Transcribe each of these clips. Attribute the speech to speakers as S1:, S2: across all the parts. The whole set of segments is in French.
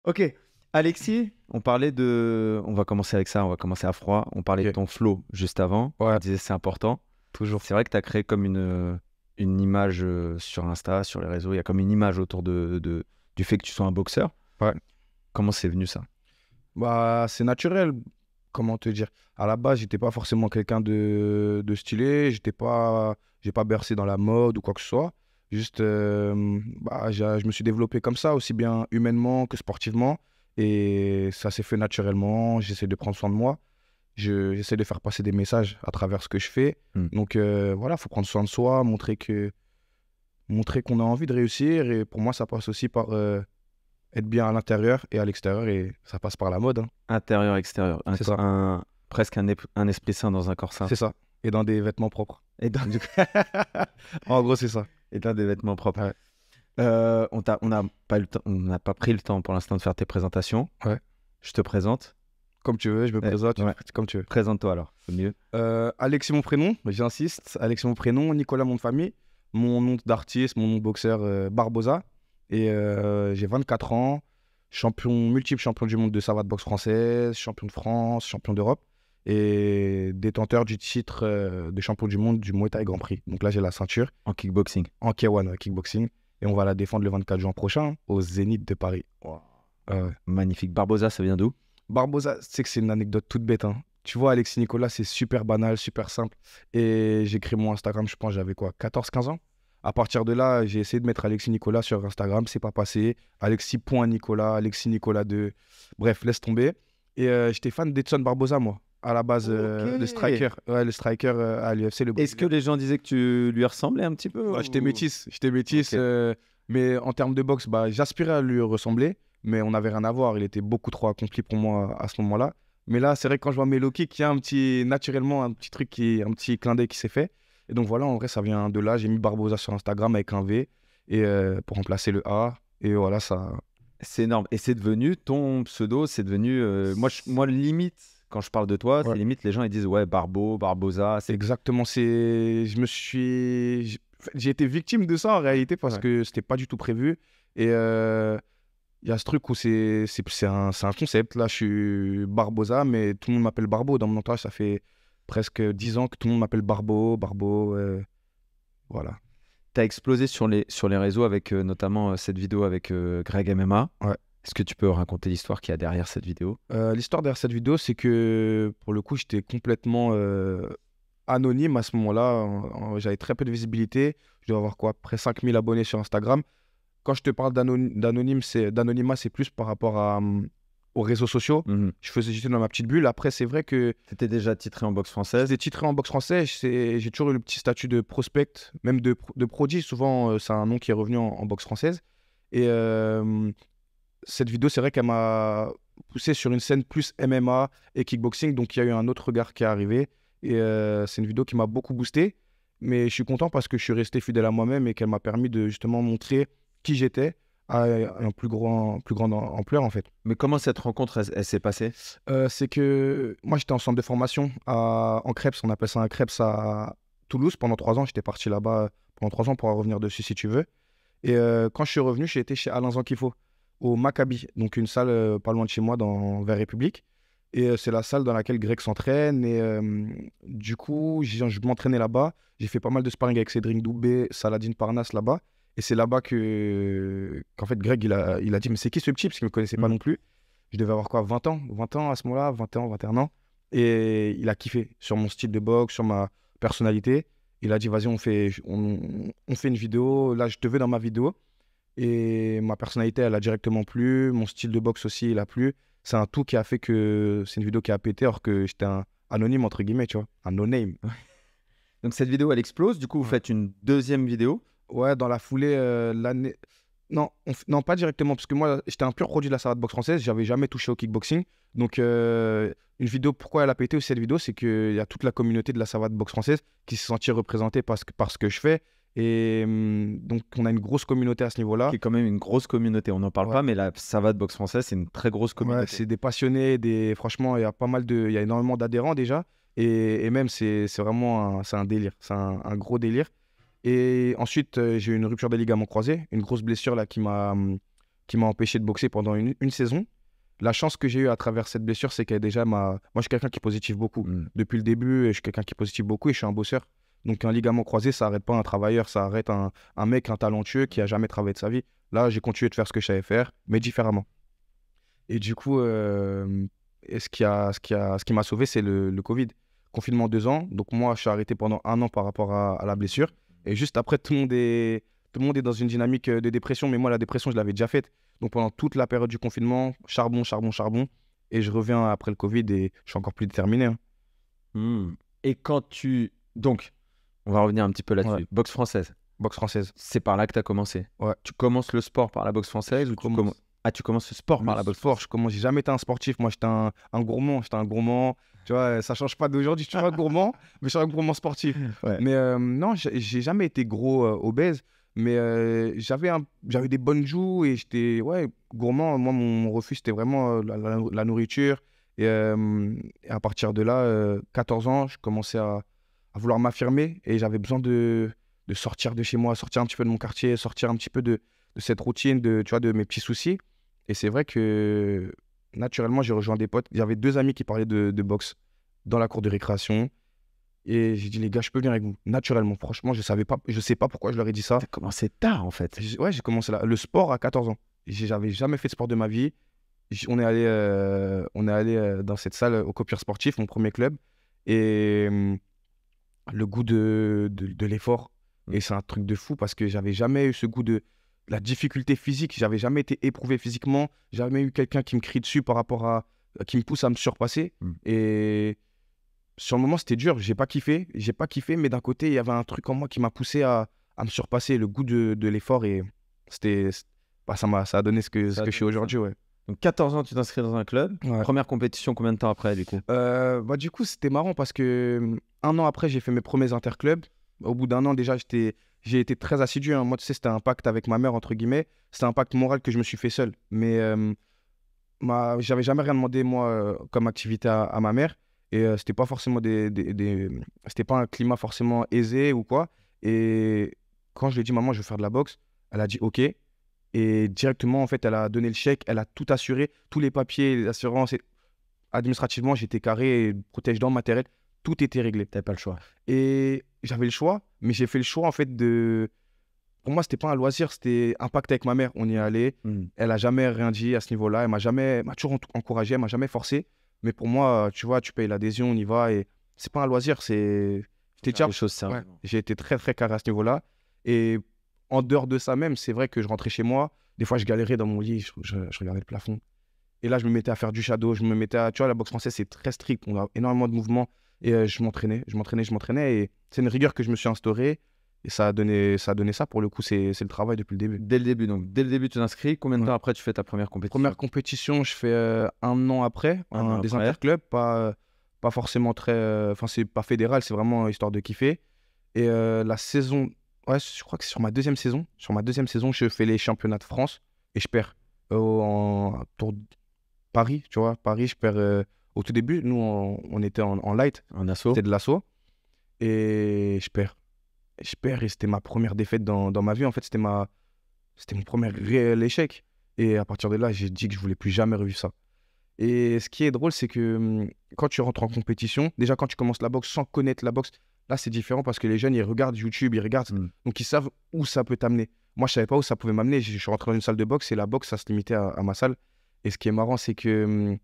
S1: Ok, Alexis, on va commencer avec ça, on va commencer à froid. On parlait de
S2: Ok.
S1: ton flow juste avant. On
S2: Ouais,
S1: disait c'est important.
S2: toujours.
S1: C'est vrai que tu as créé comme une image sur Insta, sur les réseaux. Il y a comme une image autour du fait que tu sois un boxeur.
S2: Ouais.
S1: Comment c'est venu ça?
S2: Bah, c'est naturel. Comment te dire? À la base, j'étais pas forcément quelqu'un de stylé. J'ai pas bercé dans la mode ou quoi que ce soit. Juste, je me suis développé comme ça, aussi bien humainement que sportivement. Et ça s'est fait naturellement. J'essaie de prendre soin de moi. J'essaie de faire passer des messages à travers ce que je fais.
S1: Hmm.
S2: Donc, voilà, faut prendre soin de soi, montrer qu'on a envie de réussir. Et pour moi, ça passe aussi par être bien à l'intérieur et à l'extérieur, et ça passe par la mode, hein.
S1: Intérieur, extérieur.
S2: C'est ça,
S1: Presque un esprit sain dans un corps sain.
S2: c'est ça. Et dans des vêtements propres.
S1: Et dans,
S2: Du coup, en gros, c'est ça.
S1: et dans des vêtements propres.
S2: Ouais.
S1: On n'a pas eu le temps, on n'a pas pris le temps pour l'instant de faire tes présentations.
S2: Ouais.
S1: Je te présente.
S2: Comme tu veux, je me présente, tu te
S1: Ouais.
S2: présentes comme tu veux.
S1: Présente-toi alors, c'est mieux.
S2: Alexis, mon prénom, j'insiste. Alexis, mon prénom, Nicolas, mon nom de famille. Mon nom d'artiste, mon nom de boxeur, Barbosa. Et j'ai 24 ans, multiple champion du monde de savate boxe française, champion de France, champion d'Europe. Et détenteur du titre de champion du monde du Muay Thai Grand Prix. Donc là, j'ai la ceinture
S1: En kickboxing.
S2: en K1, kickboxing. Et on va la défendre le 24 juin prochain, hein, au Zénith de Paris. Ouais.
S1: Magnifique. Barbosa, ça vient d'où?
S2: Barbosa, c'est que c'est une anecdote toute bête, hein. Tu vois, Alexis Nicolas, c'est super banal, super simple. Et j'ai créé mon Instagram, je pense, j'avais quoi, 14-15 ans. À partir de là, j'ai essayé de mettre Alexis Nicolas sur Instagram, c'est pas passé. Alexis.Nicolas, Alexis Nicolas 2. Bref, laisse tomber. Et j'étais fan d'Edson Barbosa, moi. À la base, le
S1: Ok.
S2: striker. Ouais, le striker à l'UFC, le
S1: Est-ce que
S2: Brésilien.
S1: les gens disaient que tu lui ressemblais un petit peu
S2: Bah, j'étais
S1: ou...
S2: métis. J'étais métis.
S1: Ok.
S2: Mais en termes de boxe, bah, j'aspirais à lui ressembler. Mais on n'avait rien à voir. Il était beaucoup trop accompli pour moi à ce moment-là. Mais là, c'est vrai que quand je vois mes low kicks, il y a naturellement un petit truc, un petit clin d'œil qui s'est fait. Et donc voilà, en vrai, ça vient de là. J'ai mis Barbosa sur Instagram avec un V et pour remplacer le A. Et voilà, ça.
S1: C'est énorme. Et c'est devenu ton pseudo, c'est devenu... moi, limite, quand je parle de toi,
S2: Ouais,
S1: c'est limite, les gens ils disent ouais, Barbosa, c'est...
S2: exactement. J'ai été victime de ça en réalité parce
S1: Ouais.
S2: que c'était pas du tout prévu. Et il y a ce truc où c'est un concept. Là, je suis Barbosa, mais tout le monde m'appelle Barbo. Dans mon entourage, ça fait presque 10 ans que tout le monde m'appelle Barbo. Voilà.
S1: T'as explosé sur les réseaux avec notamment cette vidéo avec Greg MMA.
S2: Ouais.
S1: Est-ce que tu peux raconter l'histoire qu'il y a derrière cette vidéo?
S2: L'histoire derrière cette vidéo, c'est que pour le coup, j'étais complètement anonyme à ce moment-là. J'avais très peu de visibilité. Je dois avoir quoi, près 5000 abonnés sur Instagram. Quand je te parle d'anonymat, c'est plus par rapport aux réseaux sociaux.
S1: Mhm.
S2: J'étais dans ma petite bulle. Après, c'est vrai que
S1: T'étais déjà titré en boxe française.
S2: j'étais titré en boxe français. J'ai toujours eu le petit statut de prospect, même de prodigy. Souvent, c'est un nom qui est revenu en boxe française. Et cette vidéo, c'est vrai qu'elle m'a poussé sur une scène plus MMA et kickboxing. Donc, il y a eu un autre regard qui est arrivé. Et c'est une vidéo qui m'a beaucoup boosté. Mais je suis content parce que je suis resté fidèle à moi-même et qu'elle m'a permis de justement montrer qui j'étais à un plus grande ampleur, en fait.
S1: Mais comment cette rencontre, elle s'est passée?
S2: C'est que moi, j'étais en centre de formation en CREPS. On appelle ça un CREPS à Toulouse. Pendant 3 ans, j'étais parti là-bas pendant 3 ans pour revenir dessus si tu veux. Et quand je suis revenu, j'ai été chez Alain Zankifo, au Maccabi, donc une salle pas loin de chez moi, vers République. Et c'est la salle dans laquelle Greg s'entraîne. Et du coup, je m'entraînais là-bas. J'ai fait pas mal de sparring avec Cédric Doumbé, Saladin Parnasse là-bas. Et c'est là-bas qu'en fait, Greg, il a dit, mais c'est qui ce petit? Parce qu'il ne me connaissait pas
S1: Mhm.
S2: non plus. Je devais avoir quoi, 20 ans? 20 ans à ce moment-là, 20 ans, 21 ans. Et il a kiffé sur mon style de boxe, sur ma personnalité. Il a dit, vas-y, on fait une vidéo. Là, je te veux dans ma vidéo. Et ma personnalité, elle a directement plu. Mon style de boxe aussi, il a plu. C'est un tout qui a fait que c'est une vidéo qui a pété, alors que j'étais un anonyme, entre guillemets, tu vois. Un no-name.
S1: Donc cette vidéo, elle explose. Du coup, vous
S2: Ouais.
S1: faites une deuxième vidéo.
S2: Ouais, dans la foulée, l'année. Non, non, pas directement, parce que moi, j'étais un pur produit de la savate boxe française. J'avais jamais touché au kickboxing. Donc, une vidéo, pourquoi elle a pété aussi cette vidéo, c'est qu'il y a toute la communauté de la savate boxe française qui s'est sentie représentée par ce que je fais. Et donc, on a une grosse communauté à ce niveau-là.
S1: Qui est quand même une grosse communauté. On n'en parle
S2: Ouais.
S1: pas, mais la savate boxe française, c'est une très grosse
S2: Ouais,
S1: communauté.
S2: c'est des passionnés, franchement, il y a énormément d'adhérents déjà. Et même, c'est vraiment c'est un délire. C'est un gros délire. Et ensuite, j'ai eu une rupture des ligaments croisés, une grosse blessure là qui m'a empêché de boxer pendant une saison. La chance que j'ai eue à travers cette blessure, c'est qu'elle déjà m'a. Moi, je suis quelqu'un qui positive beaucoup. Depuis le début, je suis quelqu'un qui positive beaucoup et je suis un bosseur. Donc, un ligament croisé, ça n'arrête pas un travailleur, ça arrête un mec, un talentueux qui a jamais travaillé de sa vie. Là, j'ai continué de faire ce que je savais faire, mais différemment. Et du coup, ce qui m'a sauvé, c'est le Covid. Confinement 2 ans. Donc, moi, je suis arrêté pendant 1 an par rapport à la blessure. Et juste après, tout le monde est dans une dynamique de dépression. Mais moi, la dépression, je l'avais déjà faite. Donc, pendant toute la période du confinement, charbon. Et je reviens après le Covid et je suis encore plus déterminé. Hein.
S1: Et quand tu... Donc, on va revenir un petit peu là-dessus.
S2: Ouais.
S1: Boxe française.
S2: Boxe française.
S1: C'est par là que tu as commencé.
S2: Ouais.
S1: Tu commences le sport par la boxe française ou tu commences le sport par la boxe
S2: française. J'ai jamais été un sportif. Moi, j'étais un gourmand. J'étais un gourmand. Tu vois, ça change pas d'aujourd'hui. Je suis un gourmand, mais je suis un gourmand sportif.
S1: Ouais.
S2: Mais non, j'ai jamais été gros obèse. Mais j'avais des bonnes joues et j'étais gourmand. Moi, mon refus, c'était vraiment la nourriture. Et à partir de là, 14 ans, je commençais à vouloir m'affirmer et j'avais besoin de sortir de chez moi, sortir un petit peu de mon quartier, sortir un petit peu de cette routine, tu vois, de mes petits soucis. Et c'est vrai que naturellement, j'ai rejoint des potes. J'avais 2 amis qui parlaient de boxe dans la cour de récréation. Et j'ai dit, les gars, je peux venir avec vous. Naturellement, franchement, je sais pas pourquoi je leur ai dit ça.
S1: T'as commencé tard, en fait.
S2: Ouais, j'ai commencé le sport à 14 ans. J'avais jamais fait de sport de ma vie. On est allé dans cette salle au Copieur Sportif, mon premier club. Et le goût de l'effort. Et c'est un truc de fou parce que j'avais jamais eu ce goût de la difficulté physique. J'avais jamais été éprouvé physiquement. Jamais eu quelqu'un qui me crie dessus qui me pousse à me surpasser. Et sur le moment, c'était dur. J'ai pas kiffé, mais d'un côté, il y avait un truc en moi qui m'a poussé à me surpasser, le goût de l'effort. Et ça a donné ce que je suis aujourd'hui. Ouais.
S1: Donc 14 ans, tu t'inscris dans un club.
S2: Ouais.
S1: Première compétition, combien de temps après, du coup?
S2: Du coup, c'était marrant parce que 1 an après, j'ai fait mes premiers interclubs. Au bout d'1 an, déjà, j'ai été très assidu. Hein. Moi, tu sais, c'était un pacte avec ma mère, entre guillemets. C'était un pacte moral que je me suis fait seul. Mais j'avais jamais rien demandé, moi, comme activité à ma mère. Et c'était pas forcément c'était pas un climat forcément aisé ou quoi. Et quand je lui ai dit, maman, je veux faire de la boxe, elle a dit OK. Et directement, en fait, elle a donné le chèque, elle a tout assuré, tous les papiers, les assurances. Administrativement, j'étais carré, protège-dents, matériel, tout était réglé.
S1: T'avais pas le choix.
S2: Et j'avais le choix, mais j'ai fait le choix, en fait, Pour moi, c'était pas un loisir, c'était un pacte avec ma mère. On y est allé. Elle a jamais rien dit à ce niveau-là. Elle m'a toujours encouragé, elle m'a jamais forcé. Mais pour moi, tu vois, tu payes l'adhésion, on y va. Et c'est pas un loisir, j'ai été très, très carré à ce niveau-là. Et en dehors de ça même, c'est vrai que je rentrais chez moi. Des fois, je galérais dans mon lit, je regardais le plafond. Et là, je me mettais à faire du shadow. Tu vois, la boxe française, c'est très strict. On a énormément de mouvements. Et je m'entraînais. Et c'est une rigueur que je me suis instaurée. Et ça a donné ça. Pour le coup, c'est le travail depuis le début.
S1: Dès le début, tu t'inscris. Combien de temps après, tu fais ta première compétition?
S2: Première compétition, je fais 1 an après. Des interclubs, pas forcément très... Enfin, c'est pas fédéral, c'est vraiment histoire de kiffer. Et la saison... Ouais, je crois que c'est sur ma deuxième saison. Sur ma deuxième saison, je fais les championnats de France. Et je perds en tour Paris, tu vois. Paris, je perds... Au tout début, nous, on était en light.
S1: En assaut.
S2: C'était de l'assaut. Et je perds. Et c'était ma première défaite dans ma vie. En fait, c'était mon premier réel échec. Et à partir de là, j'ai dit que je voulais plus jamais revivre ça. Et ce qui est drôle, c'est que quand tu rentres en compétition, déjà quand tu commences la boxe sans connaître la boxe, là, c'est différent parce que les jeunes, ils regardent YouTube, ils regardent. Donc, ils savent où ça peut t'amener. Moi, je savais pas où ça pouvait m'amener. Je suis rentré dans une salle de boxe et la boxe, ça se limitait à ma salle. Et ce qui est marrant, c'est que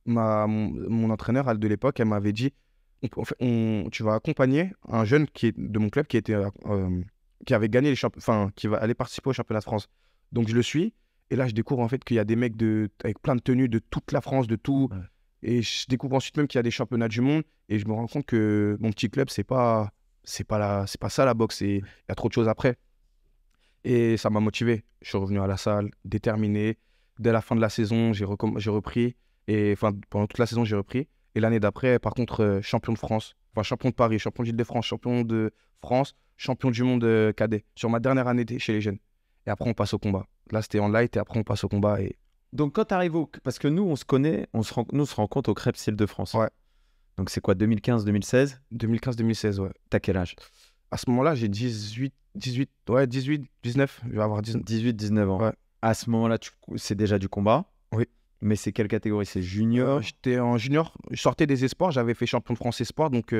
S2: mon entraîneur de l'époque, elle m'avait dit, tu vas accompagner un jeune de mon club qui avait gagné qui va aller participer au championnat de France. Donc je le suis et là je découvre en fait qu'il y a des mecs avec plein de tenues de toute la France, de tout. Ouais. Et je découvre ensuite même qu'il y a des championnats du monde et je me rends compte que mon petit club c'est pas ça la boxe, il y a trop de choses après. Et ça m'a motivé. Je suis revenu à la salle, déterminé. Dès la fin de la saison, j'ai repris. Et pendant toute la saison, j'ai repris. Et l'année d'après, par contre, champion de France, champion de Paris, champion d'Île-de-France, champion de France, champion du monde cadet, sur ma dernière année chez les jeunes. Et après, on passe au combat. Là, c'était en light et après, on passe au combat. Et...
S1: Donc, quand tu arrives Parce que nous, on se connaît, on se rencontre au Crêpes Île-de-France.
S2: Ouais.
S1: Donc, c'est quoi, 2015-2016
S2: 2015-2016, ouais.
S1: T'as quel âge?
S2: À ce moment-là, j'ai 19. Je vais avoir
S1: 18-19 ans.
S2: Ouais.
S1: À ce moment-là, c'est déjà du combat.
S2: Oui.
S1: Mais c'est quelle catégorie? C'est junior?
S2: J'étais en junior, je sortais des espoirs, j'avais fait champion de France espoir, donc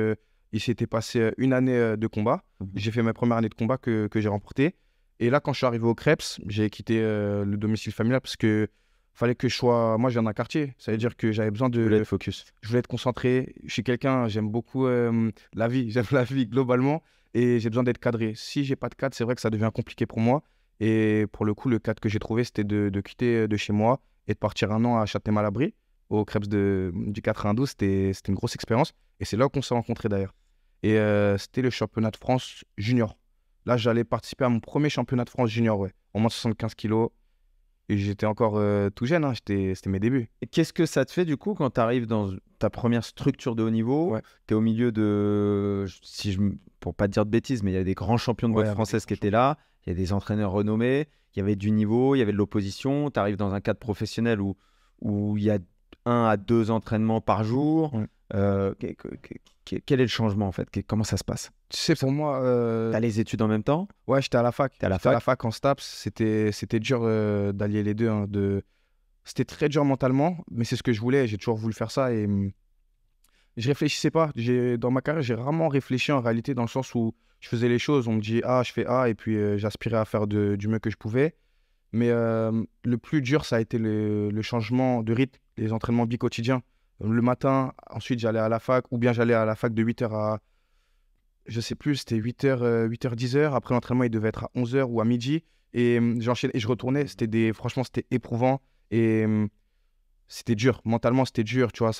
S2: il s'était passé une année de combat. J'ai fait ma première année de combat que j'ai remportée. Et là, quand je suis arrivé au Creps, j'ai quitté le domicile familial parce que fallait que je sois. Moi, je viens d'un quartier, ça veut dire que j'avais besoin
S1: Tu voulais
S2: de.
S1: être focus.
S2: Je voulais être concentré. Je suis quelqu'un, j'aime beaucoup la vie, j'aime la vie globalement et j'ai besoin d'être cadré. Si j'ai pas de cadre, c'est vrai que ça devient compliqué pour moi. Et pour le coup, le cadre que j'ai trouvé, c'était de quitter de chez moi et de partir un an à Châtenay-Malabry, au Crêpes du 92. C'était une grosse expérience. Et c'est là qu'on s'est rencontrés d'ailleurs. Et c'était le championnat de France junior. Là, j'allais participer à mon premier championnat de France junior, ouais, en moins de 75 kilos. Et j'étais encore tout jeune, hein, c'était mes débuts.
S1: Et qu'est-ce que ça te fait du coup quand tu arrives dans ta première structure de haut niveau?
S2: Ouais.
S1: Tu es au milieu de, pour pas te dire de bêtises, mais il y a des grands champions de boxe françaises qui étaient là. Il y a des entraîneurs renommés. Il y avait du niveau, il y avait de l'opposition. Tu arrives dans un cadre professionnel où il y a 1 à 2 entraînements par jour.
S2: Ouais.
S1: Quel est le changement en fait? Comment ça se passe?
S2: Tu sais, pour moi.
S1: Tu as les études en même temps?
S2: Ouais, j'étais à la fac.
S1: T'es à la
S2: J'étais à la fac en STAPS. C'était dur d'allier les deux, hein, C'était très dur mentalement, mais c'est ce que je voulais. J'ai toujours voulu faire ça et je réfléchissais pas. Dans ma carrière, j'ai rarement réfléchi en réalité dans le sens où je faisais les choses. On me dit A, je fais A et puis j'aspirais à faire du mieux que je pouvais. Mais le plus dur, ça a été le changement de rythme, les entraînements bi-quotidiens. Le matin, ensuite j'allais à la fac ou bien j'allais à la fac de 8h à, je sais plus, c'était 8h, 8h, 10h. Après l'entraînement, il devait être à 11h ou à midi. Et j'enchaînais et je retournais. Franchement, c'était éprouvant. Et c'était dur. Mentalement, c'était dur. Tu vois,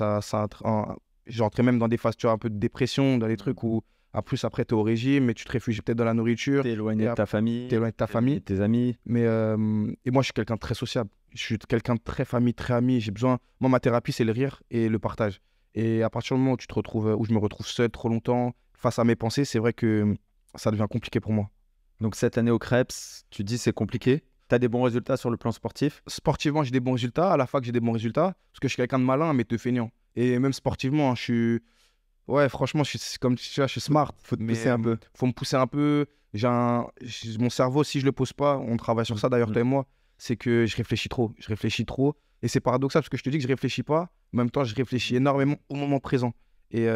S2: j'entrais même dans des phases, tu vois, un peu de dépression, dans des trucs où, en plus, après, tu es au régime, mais tu te réfugies peut-être dans la nourriture.
S1: Tu es éloigné de ta famille.
S2: Tu es éloigné de ta famille.
S1: De tes amis.
S2: Mais, et moi, je suis quelqu'un de très sociable. Je suis quelqu'un de très famille, très ami. J'ai besoin. Moi, ma thérapie, c'est le rire et le partage. Et à partir du moment où tu te retrouves, où je me retrouve seul trop longtemps, face à mes pensées, c'est vrai que ça devient compliqué pour moi.
S1: Donc cette année au Creps, tu dis c'est compliqué. Tu as des bons résultats sur le plan sportif?
S2: Sportivement, j'ai des bons résultats. À la fac, j'ai des bons résultats. Parce que je suis quelqu'un de malin, mais de feignant. Et même sportivement, je suis. Ouais, franchement, comme tu vois, je suis smart.
S1: Faut te pousser un peu.
S2: Faut me pousser un peu. Mon cerveau, si je le pose pas, on travaille sur ça d'ailleurs, toi et moi, c'est que je réfléchis trop. Je réfléchis trop. Et c'est paradoxal parce que je te dis que je réfléchis pas. En même temps, je réfléchis énormément au moment présent. Et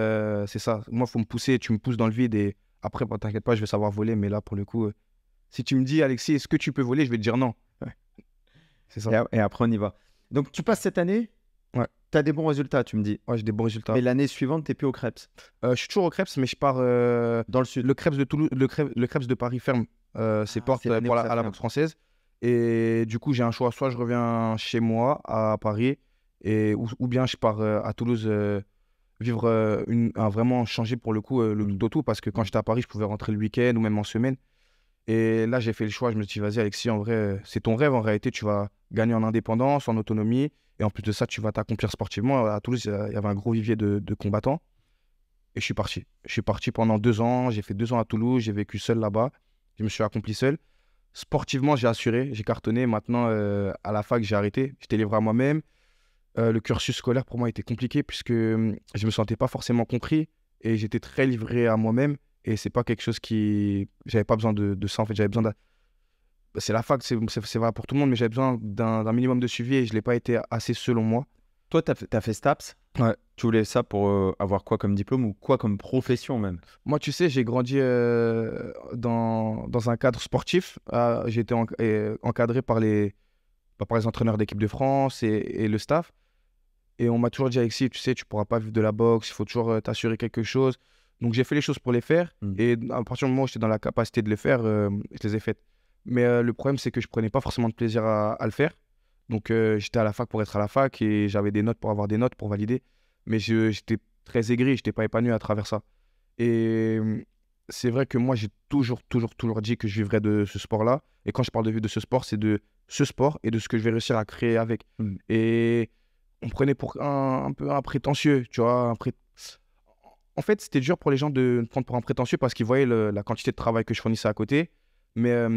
S2: c'est ça. Moi, il faut me pousser. Tu me pousses dans le vide. Et après, t'inquiète pas, je vais savoir voler. Mais là, pour le coup, si tu me dis, Alexis, est-ce que tu peux voler? Je vais te dire non. Ouais. C'est ça.
S1: Et après, on y va. Donc, tu passes cette année.
S2: Ouais.
S1: Tu as des bons résultats, tu me dis.
S2: Ouais, j'ai des bons résultats.
S1: Mais l'année suivante, tu n'es plus au Creps.
S2: Je suis toujours au Creps, mais je pars
S1: dans le sud.
S2: Le Creps de Toulouse, le Creps de Paris ferme ses portes à la boxe française. Et du coup, j'ai un choix. Soit je reviens chez moi à Paris, ou bien je pars à Toulouse vivre vraiment changer pour le coup le tout, parce que quand j'étais à Paris, je pouvais rentrer le week-end ou même en semaine. Et là, j'ai fait le choix. Je me suis dit, vas-y, Alexis, en vrai, c'est ton rêve. En réalité, tu vas gagner en indépendance, en autonomie. Et en plus de ça, tu vas t'accomplir sportivement. À Toulouse, il y avait un gros vivier de combattants. Et je suis parti. Je suis parti pendant 2 ans. J'ai fait 2 ans à Toulouse. J'ai vécu seul là-bas. Je me suis accompli seul. Sportivement, j'ai assuré. J'ai cartonné. Maintenant, à la fac, j'ai arrêté. J'étais livré à moi-même. Le cursus scolaire, pour moi, était compliqué puisque je me sentais pas forcément compris. Et j'étais très livré à moi-même. Et c'est pas quelque chose qui... J'avais pas besoin de ça, en fait. J'avais besoin de... C'est la fac, c'est vrai pour tout le monde, mais j'avais besoin d'un minimum de suivi et je l'ai pas été assez selon moi.
S1: Toi, tu as fait STAPS.
S2: Ouais.
S1: Tu voulais ça pour avoir quoi comme diplôme ou quoi comme profession même?
S2: Moi, tu sais, j'ai grandi dans un cadre sportif. J'ai été encadré par les entraîneurs d'équipe de France et le staff. Et on m'a toujours dit, Alexis, tu sais, tu pourras pas vivre de la boxe, il faut toujours t'assurer quelque chose. Donc, j'ai fait les choses pour les faire. Et à partir du moment où j'étais dans la capacité de les faire, je les ai faites. Mais le problème, c'est que je prenais pas forcément de plaisir à le faire. Donc, j'étais à la fac pour être à la fac et j'avais des notes pour avoir des notes, pour valider. Mais j'étais très aigri, je n'étais pas épanoui à travers ça. Et c'est vrai que moi, j'ai toujours dit que je vivrais de ce sport-là. Et quand je parle de vivre de ce sport, c'est de ce sport et de ce que je vais réussir à créer avec. Et on me prenait pour un peu un prétentieux, tu vois. En fait, c'était dur pour les gens de me prendre pour un prétentieux parce qu'ils voyaient la quantité de travail que je fournissais à côté. Mais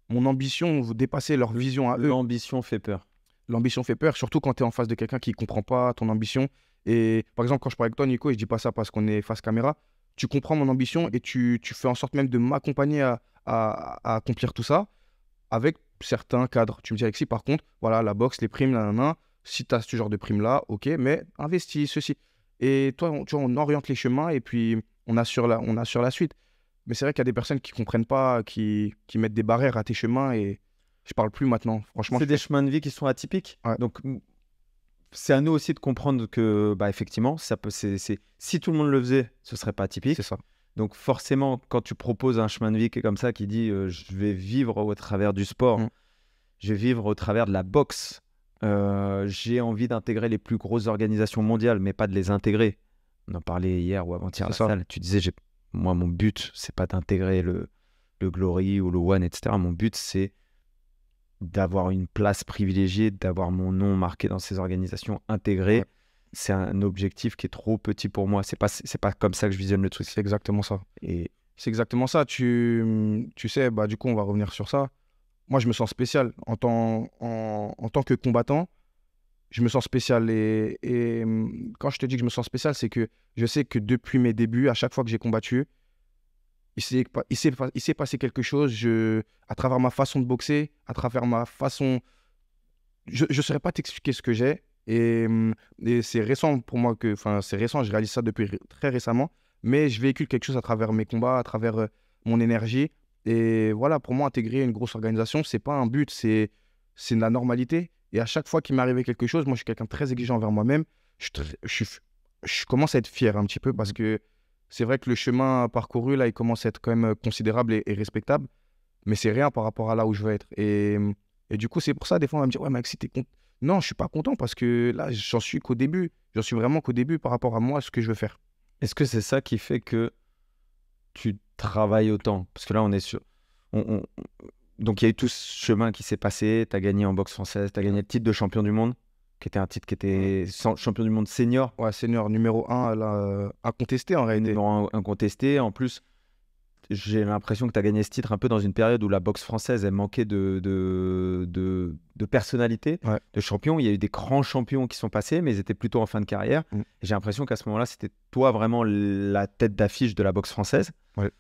S2: mon ambition dépassait leur vision à eux.
S1: L'ambition fait peur.
S2: L'ambition fait peur, surtout quand tu es en face de quelqu'un qui ne comprend pas ton ambition. Et par exemple, quand je parle avec toi, Nico, et je dis pas ça parce qu'on est face caméra, tu comprends mon ambition et tu fais en sorte même de m'accompagner à accomplir tout ça. avec certains cadres. Tu me dis, Alexis, par contre, voilà, la boxe, les primes, nanana, si tu as ce genre de primes-là, ok, mais investis, ceci. Et toi, tu vois, on oriente les chemins et puis on assure la suite. Mais c'est vrai qu'il y a des personnes qui ne comprennent pas, qui mettent des barrières à tes chemins et je parle plus maintenant. Franchement,
S1: C'est des chemins de vie qui sont atypiques.
S2: Ouais.
S1: Donc, c'est à nous aussi de comprendre que, bah, effectivement, si tout le monde le faisait, ce serait pas atypique.
S2: c'est ça.
S1: Donc, forcément, quand tu proposes un chemin de vie qui est comme ça, qui dit je vais vivre au travers du sport, je vais vivre au travers de la boxe, j'ai envie d'intégrer les plus grosses organisations mondiales, mais pas de les intégrer. On en parlait hier ou avant-hier à la salle. Tu disais, moi, mon but, c'est pas d'intégrer le Glory ou le One, etc. Mon but, c'est d'avoir une place privilégiée, d'avoir mon nom marqué dans ces organisations intégrées. Ouais. C'est un objectif qui est trop petit pour moi. C'est pas comme ça que je visionne le truc.
S2: C'est exactement ça.
S1: Et
S2: c'est exactement ça. Tu sais, bah, du coup, on va revenir sur ça. Moi, je me sens spécial. En tant que combattant, je me sens spécial. Et quand je te dis que je me sens spécial, c'est que je sais que depuis mes débuts, à chaque fois que j'ai combattu, il s'est passé quelque chose. À travers ma façon de boxer, à travers ma façon... Je ne saurais pas t'expliquer ce que j'ai. Et c'est récent pour moi c'est récent, je réalise ça depuis très récemment. Mais je véhicule quelque chose à travers mes combats, à travers mon énergie. Et voilà, pour moi, intégrer une grosse organisation, c'est pas un but, c'est de la normalité. Et à chaque fois qu'il m'est arrivé quelque chose, moi, je suis quelqu'un de très exigeant envers moi-même. Je commence à être fier un petit peu parce que c'est vrai que le chemin parcouru, là, il commence à être quand même considérable et respectable. Mais c'est rien par rapport à là où je veux être. Et du coup, c'est pour ça, des fois, on va me dire, ouais, Maxi, t'es content. Non, je suis pas content parce que là, j'en suis qu'au début. J'en suis vraiment qu'au début par rapport à moi, ce que je veux faire.
S1: Est-ce que c'est ça qui fait que tu travailles autant? Parce que là, on est sur... Donc, il y a eu tout ce chemin qui s'est passé. Tu as gagné en boxe française, tu as gagné le titre de champion du monde, qui était un titre qui était champion du monde senior.
S2: Ouais, senior numéro 1, là, incontesté en réalité.
S1: Numéro 1 incontesté. En plus, j'ai l'impression que tu as gagné ce titre un peu dans une période où la boxe française, elle manquait de personnalité,
S2: ouais.
S1: de champion. Il y a eu des grands champions qui sont passés, mais ils étaient plutôt en fin de carrière. Et j'ai l'impression qu'à ce moment-là, c'était toi vraiment la tête d'affiche de la boxe française.
S2: Ouais.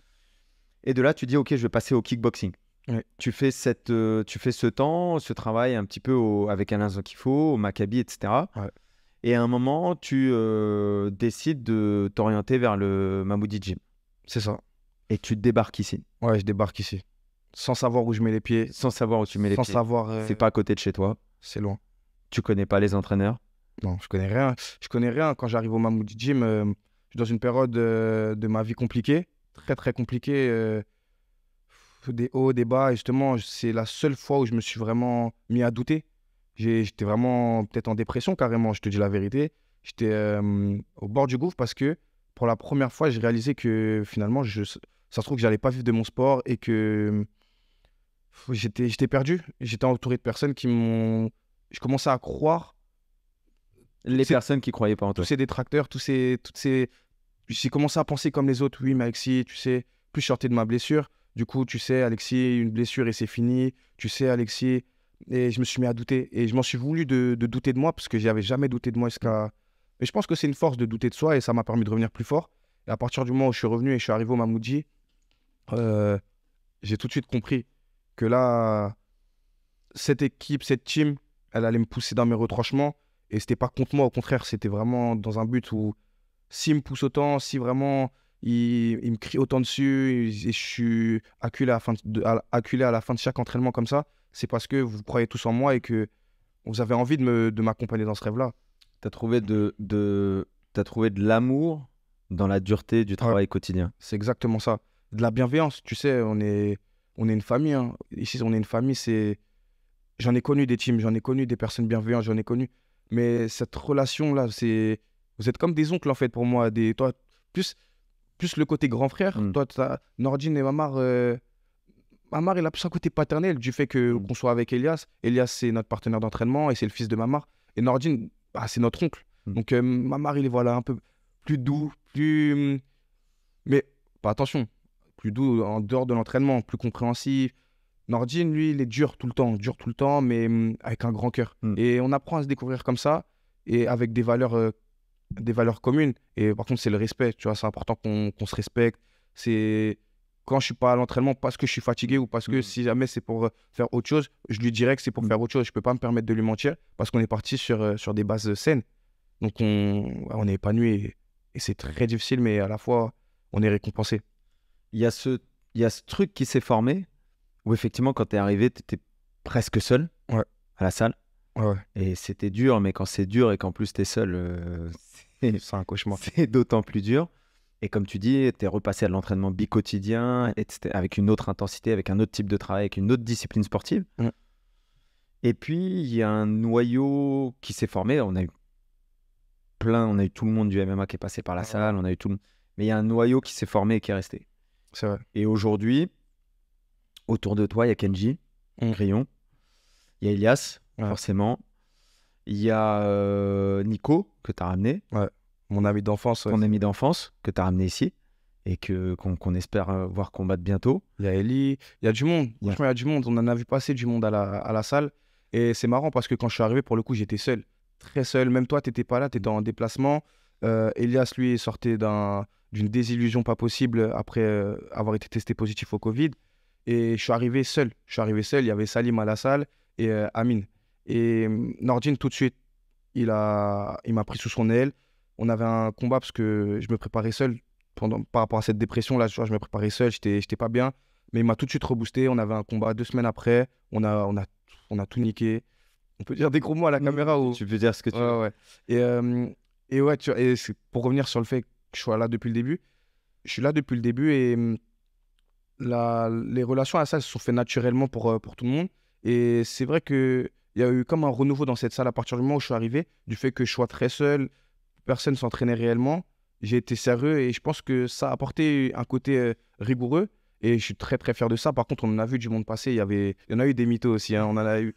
S1: Et de là, tu dis, OK, je vais passer au kickboxing.
S2: Ouais.
S1: Tu fais ce travail un petit peu avec Alain Zokifo, au Maccabi, etc.
S2: Ouais.
S1: Et à un moment, tu décides de t'orienter vers le Mamoudi Gym.
S2: C'est ça.
S1: Et tu débarques ici.
S2: Ouais, je débarque ici. Sans savoir où je mets les pieds.
S1: Sans savoir où tu mets les pieds.
S2: Sans savoir...
S1: C'est pas à côté de chez toi.
S2: C'est loin.
S1: Tu connais pas les entraîneurs?
S2: Non, je connais rien. Je connais rien. Quand j'arrive au Mamoudi Gym, je suis dans une période de ma vie compliquée. Très, très compliquée. Des hauts, des bas. Et justement, c'est la seule fois où je me suis vraiment mis à douter. J'étais vraiment peut-être en dépression carrément, je te dis la vérité. J'étais au bord du gouffre parce que pour la première fois, j'ai réalisé que finalement, ça se trouve que j'allais pas vivre de mon sport et que j'étais perdu. J'étais entouré de personnes qui m'ont... Je commençais à croire.
S1: Les personnes qui croyaient pas en toi.
S2: Tous ces détracteurs, j'ai commencé à penser comme les autres. Oui, mais Alexis, tu sais, plus je sortais de ma blessure. Du coup, tu sais, Alexis, une blessure et c'est fini. Tu sais, Alexis... Et je me suis mis à douter. Et je m'en suis voulu de douter de moi parce que j'avais jamais douté de moi jusqu'à... Mais je pense que c'est une force de douter de soi et ça m'a permis de revenir plus fort. Et à partir du moment où je suis revenu et je suis arrivé au Mamoudi, j'ai tout de suite compris que là, cette équipe, cette team, elle allait me pousser dans mes retranchements. Et c'était pas contre moi, au contraire, c'était vraiment dans un but où s'il me pousse autant, si vraiment il me crie autant dessus et je suis acculé à la fin de chaque entraînement comme ça, c'est parce que vous croyez tous en moi et que vous avez envie de m'accompagner dans ce rêve-là.
S1: Tu as trouvé t'as trouvé de l'amour dans la dureté du travail quotidien.
S2: C'est exactement ça. De la bienveillance. Tu sais, on est une famille. Hein. Ici, on est une famille. J'en ai connu des teams, j'en ai connu des personnes bienveillantes, j'en ai connu. Mais cette relation-là, vous êtes comme des oncles en fait pour moi. Toi, plus le côté grand frère. Toi, Nordine et Mamar... Mamar, il a plus un côté paternel du fait qu'on soit avec Elias. Elias, c'est notre partenaire d'entraînement et c'est le fils de Mamar. Et Nordine, c'est notre oncle. Donc, Mamar, il est voilà, un peu plus doux, plus... Mais, pas attention, plus doux en dehors de l'entraînement, plus compréhensif. Nordine, lui, il est dur tout le temps, mais avec un grand cœur. Et on apprend à se découvrir comme ça et avec des valeurs communes. Et par contre, c'est le respect, tu vois, c'est important qu'on se respecte. quand je suis pas à l'entraînement parce que je suis fatigué ou parce que si jamais c'est pour faire autre chose, je lui dirais que c'est pour faire autre chose. Je peux pas me permettre de lui mentir parce qu'on est parti sur des bases saines. Donc on est épanoui et c'est très difficile, mais à la fois, on est récompensé.
S1: Il y a ce truc qui s'est formé où effectivement, quand tu es arrivé, tu étais presque seul
S2: Ouais.
S1: à la salle.
S2: Ouais.
S1: Et c'était dur, mais quand c'est dur et qu'en plus tu es seul,
S2: C'est un cauchemar.
S1: c'est d'autant plus dur. Et comme tu dis, tu es repassé à l'entraînement bi-quotidien, avec une autre intensité, avec un autre type de travail, avec une autre discipline sportive.
S2: Mm.
S1: Et puis, il y a un noyau qui s'est formé. On a eu tout le monde du MMA qui est passé par la salle, on a eu tout le... mais il y a un noyau qui s'est formé et qui est resté.
S2: C'est vrai.
S1: Et aujourd'hui, autour de toi, il y a Kenji, Grillon, il y a Elias, forcément. Il y a Nico, que tu as ramené.
S2: Ouais. Mon ami d'enfance.
S1: Ton ami d'enfance, que tu as ramené ici. Et qu'on espère voir combattre bientôt.
S2: Il y a Ellie, il y a du monde. Franchement, il y a du monde. On en a vu passer du monde à la salle. Et c'est marrant parce que quand je suis arrivé, pour le coup, j'étais seul. Très seul. Même toi, tu n'étais pas là, tu étais en déplacement. Elias, lui, sortait d'une désillusion pas possible après avoir été testé positif au Covid. Et je suis arrivé seul. Il y avait Salim à la salle et Amine. Et Nordine, tout de suite, il m'a pris sous son aile. On avait un combat parce que je me préparais seul. Par rapport à cette dépression, là, tu vois, je me préparais seul, j'étais pas bien. Mais il m'a tout de suite reboosté. On avait un combat 2 semaines après. On a tout niqué. On peut dire des gros mots à la caméra ou...
S1: Tu peux dire ce que tu veux.
S2: Ouais. Et ouais, tu vois, et pour revenir sur le fait que je sois là depuis le début, je suis là depuis le début et les relations à la salle se sont faites naturellement pour tout le monde. Et c'est vrai qu'il y a eu comme un renouveau dans cette salle à partir du moment où je suis arrivé, du fait que je sois très seul, personne ne s'entraînait réellement. J'ai été sérieux et je pense que ça a apporté un côté rigoureux et je suis très très fier de ça. Par contre, on en a vu du monde passer, il y en a eu des mythos aussi, hein, on en a eu.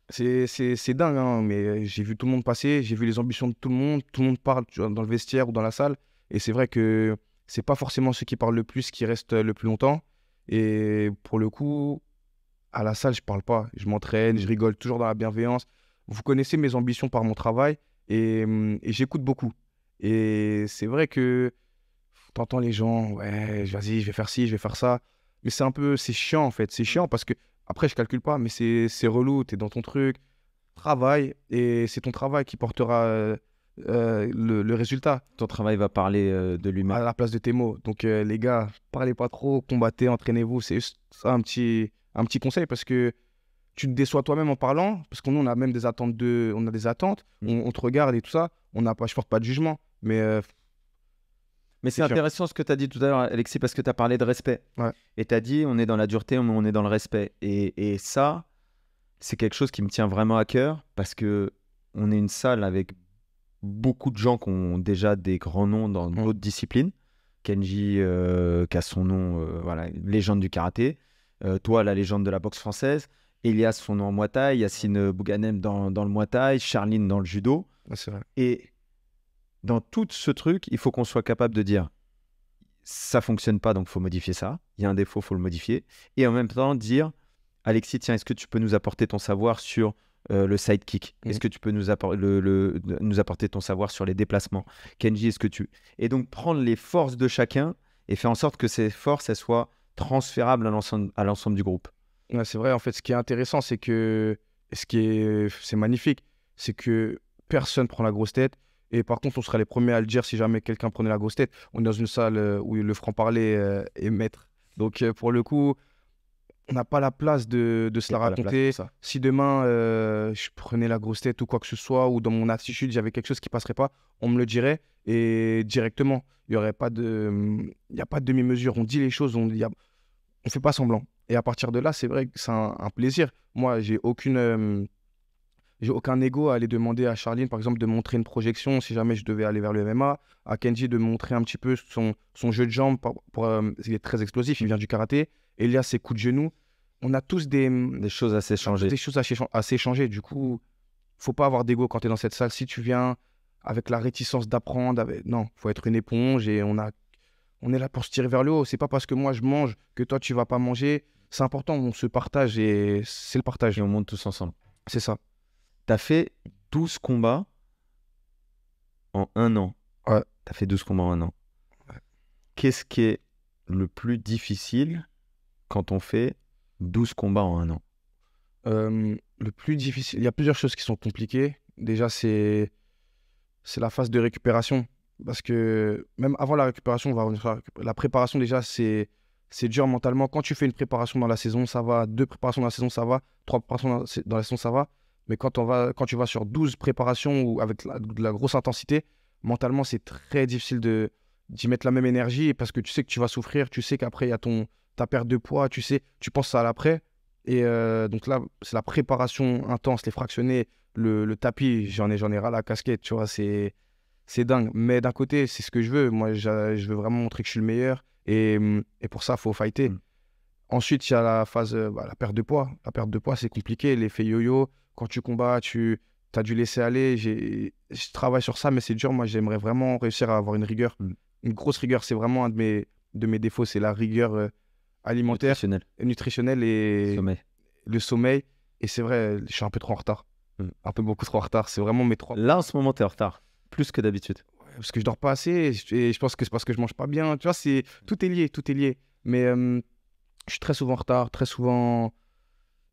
S2: C'est dingue, hein, mais j'ai vu tout le monde passer, j'ai vu les ambitions de tout le monde parle tu vois, dans le vestiaire ou dans la salle et c'est vrai que c'est pas forcément ceux qui parlent le plus qui restent le plus longtemps et pour le coup, à la salle, je parle pas, je m'entraîne, je rigole toujours dans la bienveillance. Vous connaissez mes ambitions par mon travail et j'écoute beaucoup. Et c'est vrai que t'entends les gens, ouais, vas-y, je vais faire ci, je vais faire ça. Mais c'est chiant en fait. C'est chiant parce que, après, je calcule pas, mais c'est relou, t'es dans ton truc, travail, et c'est ton travail qui portera le résultat.
S1: Ton travail va parler de lui-même.
S2: À la place de tes mots. Donc, les gars, parlez pas trop, combattez, entraînez-vous. C'est juste ça un petit conseil parce que tu te déçois toi-même en parlant, parce qu'on on a même des attentes on a des attentes, on te regarde et tout ça. Je porte pas de jugement, mais
S1: c'est intéressant ce que tu as dit tout à l'heure, Alexis, parce que tu as parlé de respect.
S2: Ouais.
S1: Et tu as dit, on est dans la dureté, on est dans le respect. Et ça, c'est quelque chose qui me tient vraiment à cœur, parce que on est une salle avec beaucoup de gens qui ont déjà des grands noms dans d'autres disciplines. Kenji, qui a son nom, voilà, légende du karaté. Toi, la légende de la boxe française. Elias, son nom en Muay Thai. Yacine Bouganem dans le Muay Thai. Charline dans le judo.
S2: C'est vrai.
S1: Et dans tout ce truc, il faut qu'on soit capable de dire ça fonctionne pas, donc il faut modifier ça. Il y a un défaut, il faut le modifier. Et en même temps, dire Alexis, tiens, est-ce que tu peux nous apporter ton savoir sur le sidekick? Est-ce que tu peux nous apporter ton savoir sur les déplacements? Kenji, est-ce que tu... Et donc, prendre les forces de chacun et faire en sorte que ces forces, elles soient transférables à l'ensemble du groupe.
S2: Ouais, c'est vrai, en fait, ce qui est intéressant, c'est que... C'est magnifique, c'est que personne prend la grosse tête. Et par contre, on serait les premiers à le dire si jamais quelqu'un prenait la grosse tête. On est dans une salle où le franc-parler est maître. Donc, pour le coup, on n'a pas la place de se la raconter. Si demain, je prenais la grosse tête ou quoi que ce soit, ou dans mon attitude, j'avais quelque chose qui passerait pas, on me le dirait. Et directement, il n'y a pas de demi-mesure. On dit les choses, on fait pas semblant. Et à partir de là, c'est vrai que c'est un plaisir. Moi, j'ai aucun ego à aller demander à Charline, par exemple, de montrer une projection si jamais je devais aller vers le MMA. À Kenji, de montrer un petit peu son jeu de jambes. Il est très explosif, il vient du karaté. Elias, ses coups de genoux. On a tous des
S1: choses à s'échanger.
S2: Des choses à s'échanger. Du coup, faut pas avoir d'ego quand tu es dans cette salle. Si tu viens avec la réticence d'apprendre, non, faut être une éponge et on est là pour se tirer vers le haut. C'est pas parce que moi je mange que toi tu vas pas manger. C'est important, on se partage et c'est le partage.
S1: Et on monte tous ensemble.
S2: C'est ça.
S1: Tu as fait 12 combats en 1 an.
S2: Ouais.
S1: Tu as fait 12 combats en 1 an.
S2: Ouais.
S1: Qu'est-ce qui est le plus difficile quand on fait 12 combats en un an?
S2: Le plus difficile, il y a plusieurs choses qui sont compliquées. Déjà, c'est la phase de récupération. Parce que même avant la récupération, on va revenir sur la préparation. Déjà, c'est dur mentalement. Quand tu fais une préparation dans la saison, ça va. 2 préparations dans la saison, ça va. 3 préparations dans la saison, ça va. Mais quand tu vas sur 12 préparations ou avec de la grosse intensité, mentalement, c'est très difficile d'y mettre la même énergie parce que tu sais que tu vas souffrir. Tu sais qu'après, il y a ta perte de poids. Tu penses à l'après. Et donc là, c'est la préparation intense, les fractionnés, le tapis. J'en ai ras la casquette, tu vois. C'est dingue. Mais d'un côté, c'est ce que je veux. Moi, je veux vraiment montrer que je suis le meilleur. Et pour ça, il faut fighter. Ensuite, il y a la phase, la perte de poids. La perte de poids, c'est compliqué. L'effet yo-yo. Quand tu combats, tu as dû laisser aller. Je travaille sur ça, mais c'est dur. Moi, j'aimerais vraiment réussir à avoir une rigueur. Une grosse rigueur. C'est vraiment un de mes défauts. C'est la rigueur alimentaire, nutritionnelle et
S1: Sommeil.
S2: le sommeil. Et c'est vrai, je suis un peu trop en retard. Un peu beaucoup trop en retard. C'est vraiment mes 3.
S1: Là, en ce moment, tu es en retard. Plus que d'habitude.
S2: Parce que je dors pas assez et je pense que c'est parce que je mange pas bien. Tu vois, tout est lié, tout est lié. Mais je suis très souvent en retard, très souvent.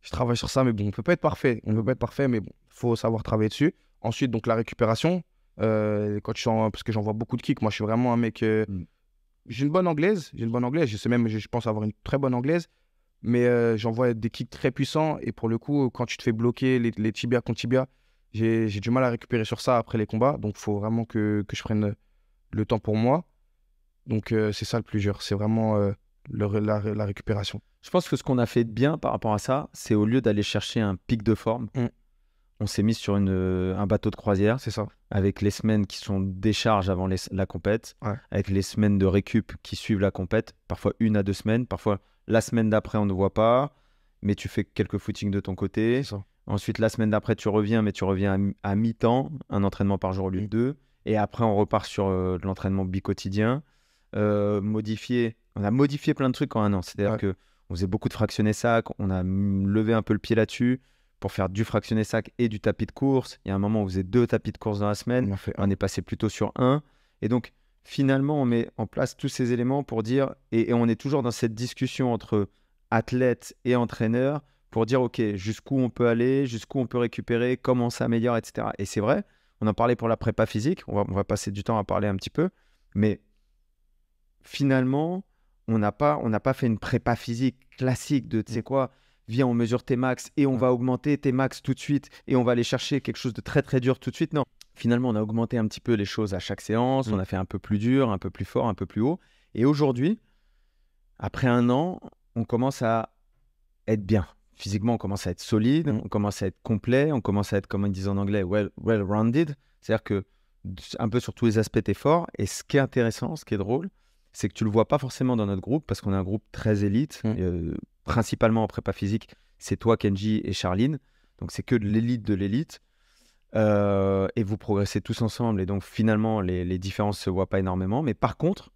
S2: Je travaille sur ça, mais bon, on peut pas être parfait. On peut pas être parfait, mais bon, faut savoir travailler dessus. Ensuite, donc la récupération. Parce que j'en vois beaucoup de kicks. Moi, je suis vraiment un mec. J'ai une bonne anglaise. Je sais même, je pense avoir une très bonne anglaise. Mais j'envoie des kicks très puissants. Et pour le coup, quand tu te fais bloquer les tibias contre tibias, j'ai du mal à récupérer sur ça après les combats. Donc, il faut vraiment que je prenne le temps pour moi. Donc, c'est ça le plus dur. C'est vraiment la récupération.
S1: Je pense que ce qu'on a fait de bien par rapport à ça, c'est au lieu d'aller chercher un pic de forme, on s'est mis sur un bateau de croisière.
S2: C'est ça.
S1: Avec les semaines qui sont décharge avant la compète, avec les semaines de récup qui suivent la compète, parfois 1 à 2 semaines, parfois la semaine d'après on ne voit pas, mais tu fais quelques footings de ton côté. Ensuite la semaine d'après tu reviens, mais tu reviens à mi-temps, un entraînement par jour au lieu de 2, et après on repart sur de l'entraînement bi-quotidien. On a modifié plein de trucs en un an, c'est-à-dire que on faisait beaucoup de fractionnés sac, on a levé un peu le pied là-dessus pour faire du fractionné sac et du tapis de course. Il y a un moment où on faisait 2 tapis de course dans la semaine. On est passé plutôt sur 1. Et donc, finalement, on met en place tous ces éléments pour dire, et on est toujours dans cette discussion entre athlète et entraîneur pour dire, OK, jusqu'où on peut aller, jusqu'où on peut récupérer, comment on s'améliore, etc. Et c'est vrai, on en parlait pour la prépa physique. On va passer du temps à parler un petit peu. Mais finalement, on n'a pas fait une prépa physique classique de, tu sais quoi, viens, on mesure tes max et on va augmenter tes max tout de suite et on va aller chercher quelque chose de très très dur tout de suite. Non, finalement, on a augmenté un petit peu les choses à chaque séance. On a fait un peu plus dur, un peu plus fort, un peu plus haut. Et aujourd'hui, après un an, on commence à être bien. Physiquement, on commence à être solide, on commence à être complet, on commence à être, comme on dit en anglais, well-rounded. C'est-à-dire que un peu sur tous les aspects, t'es fort. Et ce qui est intéressant, ce qui est drôle, c'est que tu le vois pas forcément dans notre groupe parce qu'on est un groupe très élite. Principalement en prépa physique, c'est toi, Kenji et Charline. Donc, c'est que de l'élite de l'élite. Et vous progressez tous ensemble. Et donc, finalement, les différences ne se voient pas énormément. Mais par contre,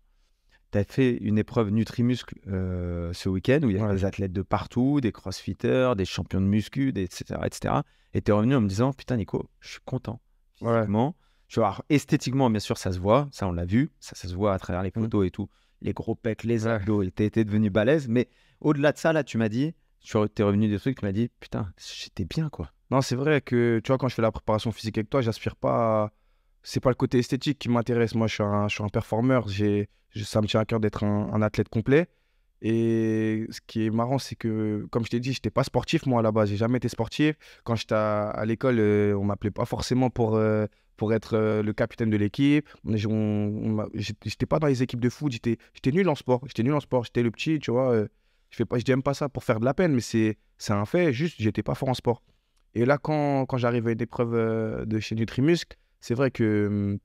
S1: tu as fait une épreuve Nutrimuscle ce week-end où il y a des athlètes de partout, des crossfitters, des champions de muscu, etc., etc. Et tu es revenu en me disant, putain, Nico, je suis content. Physiquement. Esthétiquement, bien sûr, ça se voit. Ça, on l'a vu. Ça se voit à travers les photos et tout. Les gros pecs, les abdos. Tu étais devenu balèze. Mais au-delà de ça, là, tu m'as dit, tu es revenu des trucs, tu m'as dit, putain, j'étais bien, quoi.
S2: Non, c'est vrai que, tu vois, quand je fais la préparation physique avec toi, j'aspire pas à... C'est pas le côté esthétique qui m'intéresse. Moi, je suis un performeur. Ça me tient à cœur d'être un athlète complet. Et ce qui est marrant, c'est que, comme je t'ai dit, je n'étais pas sportif, moi, à la base. J'ai jamais été sportif. Quand j'étais à l'école, on m'appelait pas forcément pour être le capitaine de l'équipe. J'étais pas dans les équipes de foot. J'étais nul en sport. J'étais le petit, tu vois. Je dis même pas ça pour faire de la peine, mais c'est un fait. Juste, j'étais pas fort en sport. Et là, quand j'arrive à une épreuve de chez Nutrimuscle, c'est vrai que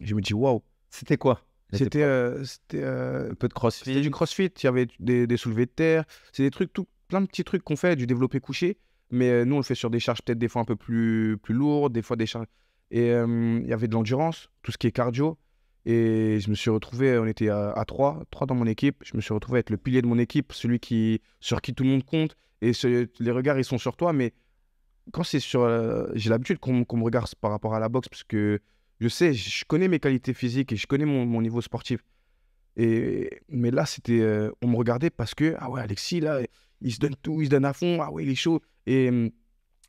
S2: je me dis, waouh.
S1: C'était quoi?
S2: C'était
S1: un peu de crossfit.
S2: C'était du crossfit, il y avait des soulevés de terre. C'est des trucs, plein de petits trucs qu'on fait, du développé couché. Mais nous, on le fait sur des charges peut-être des fois un peu plus lourdes, des fois des charges. Et il y avait de l'endurance, tout ce qui est cardio. Et je me suis retrouvé, on était à 3 dans mon équipe. Je me suis retrouvé être le pilier de mon équipe, celui sur qui tout le monde compte. Et les regards, ils sont sur toi. Mais quand c'est sur... j'ai l'habitude qu'on me regarde par rapport à la boxe parce que je sais, je connais mes qualités physiques et je connais mon niveau sportif. Mais là, on me regardait parce que, ah ouais, Alexis, là, il se donne tout, il se donne à fond, ah ouais, il est chaud. Et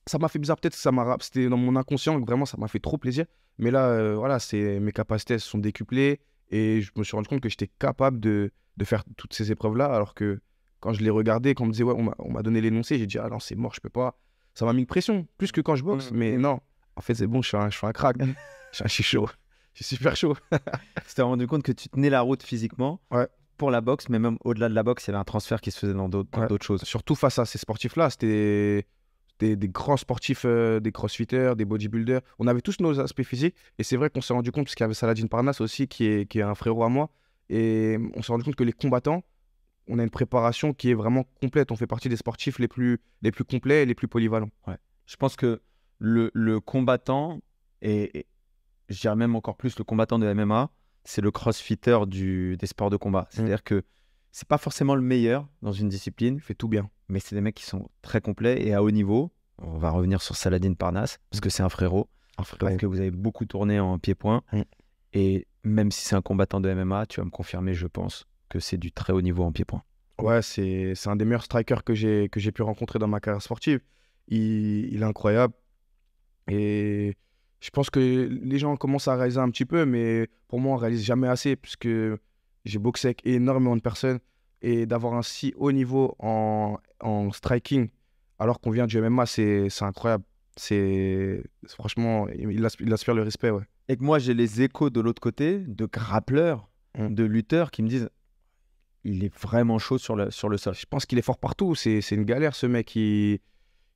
S2: ça m'a fait bizarre, peut-être que c'était dans mon inconscient, que vraiment, ça m'a fait trop plaisir. Mais là, voilà, mes capacités elles se sont décuplées et je me suis rendu compte que j'étais capable de faire toutes ces épreuves-là, alors que quand je les regardais, quand on me disait, ouais, on m'a donné l'énoncé, j'ai dit, ah non, c'est mort, je peux pas. Ça m'a mis une pression, plus que quand je boxe, mais non, en fait, c'est bon, je suis un crack, je suis chaud, je suis super chaud.
S1: Tu t'es rendu compte que tu tenais la route physiquement
S2: Ouais.
S1: pour la boxe, mais même au-delà de la boxe, il y avait un transfert qui se faisait dans d'autres choses.
S2: Surtout face à ces sportifs-là, c'était des grands sportifs, des crossfitters, des bodybuilders. On avait tous nos aspects physiques. Et c'est vrai qu'on s'est rendu compte, parce qu'il y avait Saladin Parnasse aussi, qui est un frérot à moi. Et on s'est rendu compte que les combattants, on a une préparation qui est vraiment complète. On fait partie des sportifs les plus complets et les plus polyvalents.
S1: Ouais. Je pense que le combattant, et je dirais même encore plus le combattant de MMA, c'est le crossfitter des sports de combat. C'est-à-dire que c'est pas forcément le meilleur dans une discipline.
S2: Il fait tout bien.
S1: Mais c'est des mecs qui sont très complets et à haut niveau. On va revenir sur Saladin Parnasse, parce que c'est un frérot. Parce que vous avez beaucoup tourné en pied-point. Et même si c'est un combattant de MMA, tu vas me confirmer, je pense, que c'est du très haut niveau en pied-point.
S2: Ouais, c'est un des meilleurs strikers que j'ai pu rencontrer dans ma carrière sportive. Il est incroyable. Et je pense que les gens commencent à réaliser un petit peu, mais pour moi, on ne réalise jamais assez, puisque j'ai boxé avec énormément de personnes. Et d'avoir un si haut niveau en striking, alors qu'on vient du MMA, c'est incroyable. Franchement, il aspire le respect. Ouais.
S1: Et que moi, j'ai les échos de l'autre côté, de grappleurs, de lutteurs qui me disent il est vraiment chaud sur le sol.
S2: Je pense qu'il est fort partout. C'est une galère, ce mec. Il